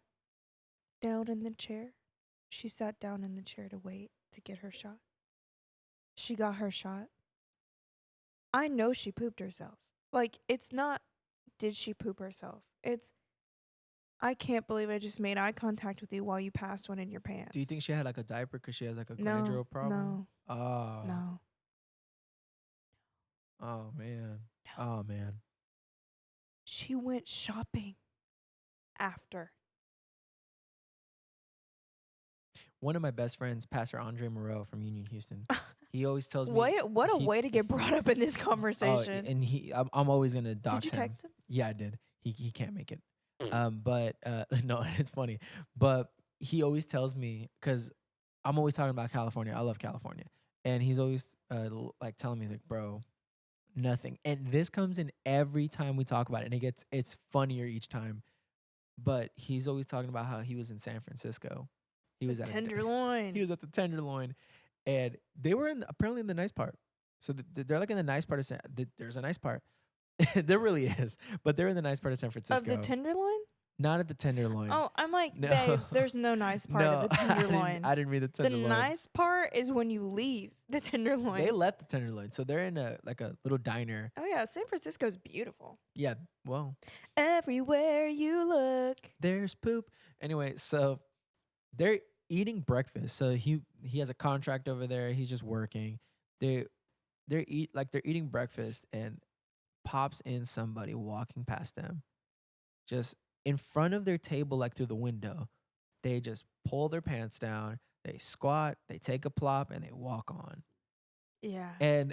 down in the chair. She sat down in the chair to wait to get her shot. She got her shot. I know she pooped herself. Like, it's not, did she poop herself? It's, I can't believe I just made eye contact with you while you passed one in your pants. Do you think she had like a diaper because she has like a No, glandular problem? no. Oh. No. Oh man. No. Oh man. She went shopping after. One of my best friends, Pastor Andre Moreau from Union Houston, He always tells me What a he way to get brought up in this oh, conversation. and I'm always gonna Did dox you him. text him? Yeah, I did. He can't make it. But no, it's funny. But he always tells me because I'm always talking about California. I love California, and he's always like telling me he's like, bro, nothing. And this comes in every time we talk about it, and it's funnier each time. But he's always talking about how he was in San Francisco. He The was at he tenderloin. was at the Tenderloin, and they were apparently in the nice part. So they're like in the nice part of there's a nice part. There really is, but they're in the nice part of San Of the Francisco, tenderloin? not at the Tenderloin. Oh, I'm like, No, babes, there's no nice part of no, the tenderloin. I didn't read the The Tenderloin. nice part is when you leave the They tenderloin. left the Tenderloin, so they're in a like a little diner. Oh yeah, San Francisco's beautiful. Yeah, well, Everywhere you look. there's poop. Anyway, so they're eating breakfast. So he has a contract over there. He's just working. They they're eating breakfast and pops in somebody walking past them, just in front of their table, like through the window. They just pull their pants down. They squat. They take a plop and they walk on. Yeah. And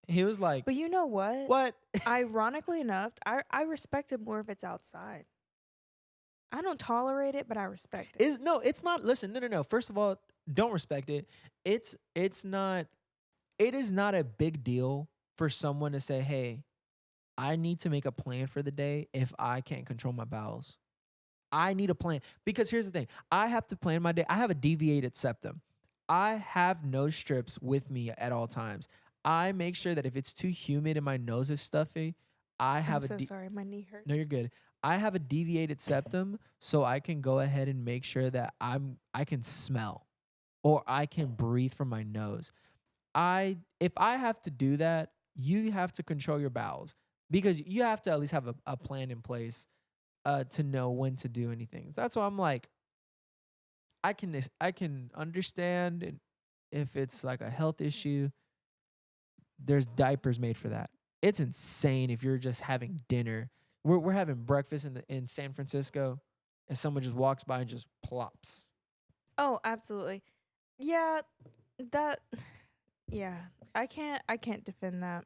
he was like, But you know what? "What?" Ironically enough, I respect it more if it's outside. I don't tolerate it, but I respect it. Is no, it's not. Listen, no, no, no. First of all, don't respect it. It's not. It is not a big deal for someone to say, "Hey, I need to make a plan for the day if I can't control my bowels. I need a plan." Because here's the thing, I have to plan my day. I have a deviated septum. I have nose strips with me at all times. I make sure that if it's too humid and my nose is stuffy, I I'm have so sorry, my knee hurts. no, you're good. I have a deviated septum, so I can go ahead and make sure that I can smell or I can breathe from my nose. If I have to do that, you have to control your bowels because you have to at least have a plan in place to know when to do anything. That's why I'm like, I can understand if it's like a health issue. There's diapers made for that. It's insane if you're just having dinner. We're having breakfast in San Francisco, and someone just walks by and just plops. Oh, absolutely. Yeah, that yeah. I can't defend that.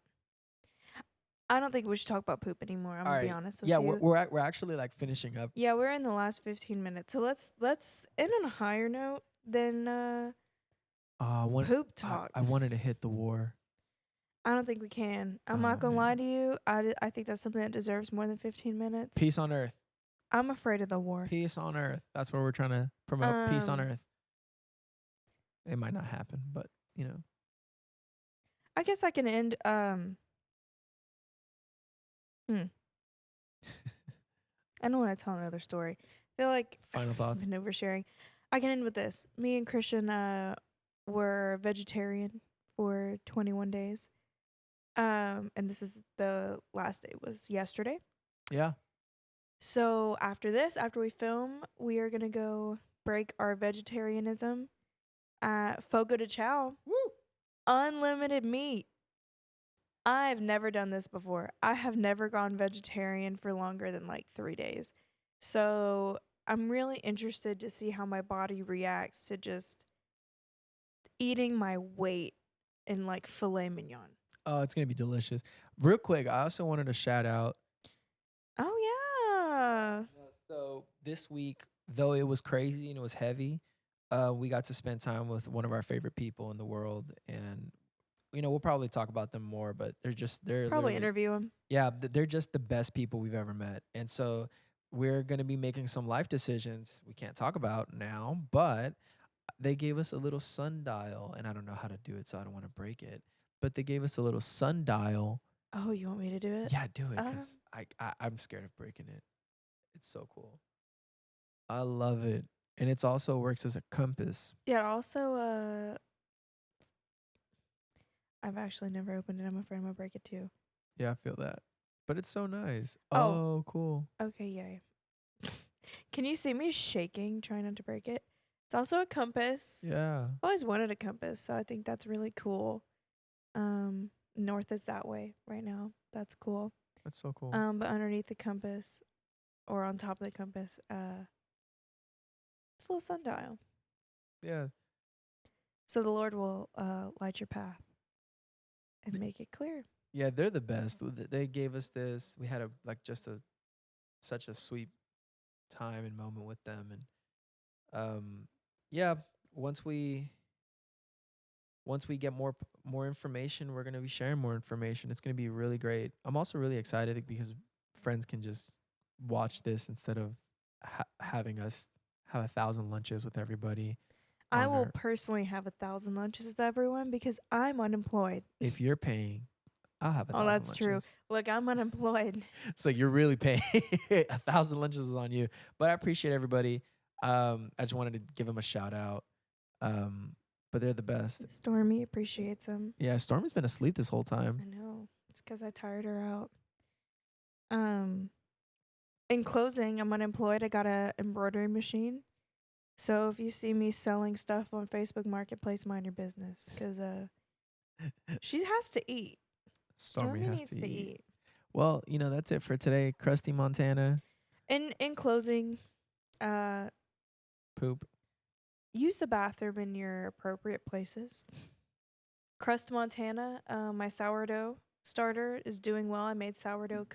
I don't think we should talk about poop anymore. I'm All gonna be right, honest with yeah, you. we're actually like finishing up. Yeah, we're in the last 15 minutes. So let's end on a higher note than poop talk. I wanted to hit the war. I don't think we can. I'm Oh not gonna lie man, to you. I think that's something that deserves more than 15 minutes. peace on earth. I'm afraid of the war. Peace on earth. That's what we're trying to promote. Peace on Um, earth. It might not happen, but you know. I guess I can end. Hmm. I don't want to tell another story. I feel like Final I've thoughts. been oversharing. I can end with this. Me and Christian were vegetarian for 21 days. And this is the last day was yesterday. Yeah. So after this, after we film, we are gonna go break our vegetarianism at Fogo de Chao. Woo. Unlimited meat. I've never done this before. I have never gone vegetarian for longer than like 3 days. So I'm really interested to see how my body reacts to just eating my weight in like filet mignon. Oh, it's gonna be delicious. Real quick, I also wanted to shout out. Oh yeah. So this week, though it was crazy and it was heavy, we got to spend time with one of our favorite people in the world, and we'll probably talk about them more, but they're Probably literally interview him. yeah, they're just the best people we've ever met, and so we're gonna be making some life decisions we can't talk about now, but they gave us a little sundial, and I don't know how to do it, so I don't want to break it, but they gave us a little sundial. Oh, you want me to do it? Yeah, do it, Um, cause I'm scared of breaking it. It's so cool. I love it. And it's also works as a compass. yeah, also I've actually never opened it. I'm afraid I'm gonna break it too. Yeah, I feel that. But it's so nice. Oh, Oh, cool. okay, yeah. Can you see me shaking trying not to break it? It's also a compass. Yeah. I've always wanted a compass, so I think that's really cool. North is that way right now. That's cool. That's so cool. But underneath the compass or on top of the compass, it's a little sundial. Yeah. So the Lord will light your path and make it clear. Yeah, they're the best. They gave us this. We had a like just a such a sweet time and moment with them, and yeah. Once we get more information, we're gonna be sharing more information. It's gonna be really great. I'm also really excited because friends can just watch this instead of having us have 1,000 lunches with everybody I on will our. personally have 1,000 lunches with everyone because I'm unemployed. If you're paying, I'll have a Oh, thousand that's true. lunches. Look, I'm unemployed. So you're really paying. 1,000 lunches is on you. But I appreciate everybody. I just wanted to give them a shout out. Um, but they're the best. Stormy appreciates them. Yeah, Stormy's been asleep this whole I time. know. It's because I tired her out. Um, in closing, I'm unemployed. I got a embroidery machine. So if you see me selling stuff on Facebook Marketplace, mind your business, because she has to eat. Stormy Stormy has needs to to eat. eat. Well, that's it for today. Krusty Montana. In closing, uh, Poop. use the bathroom in your appropriate places. Crust Montana, my sourdough starter is doing well. I made sourdough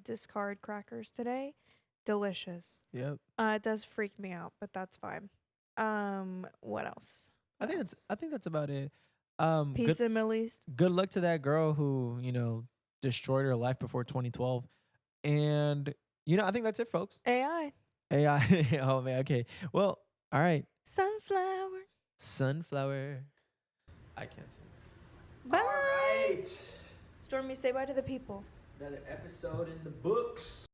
discard crackers today. Delicious. Yep. It does freak me out, but that's fine. What else? What else? I think that's about it. Good Peace in Middle East. good luck to that girl who, destroyed her life before 2012. And I think that's it, folks. AI. AI. Oh man, okay. Well, all right. Sunflower. Sunflower. I can't sing. Bye. All right. Stormy, say bye to the people. Another episode in the books.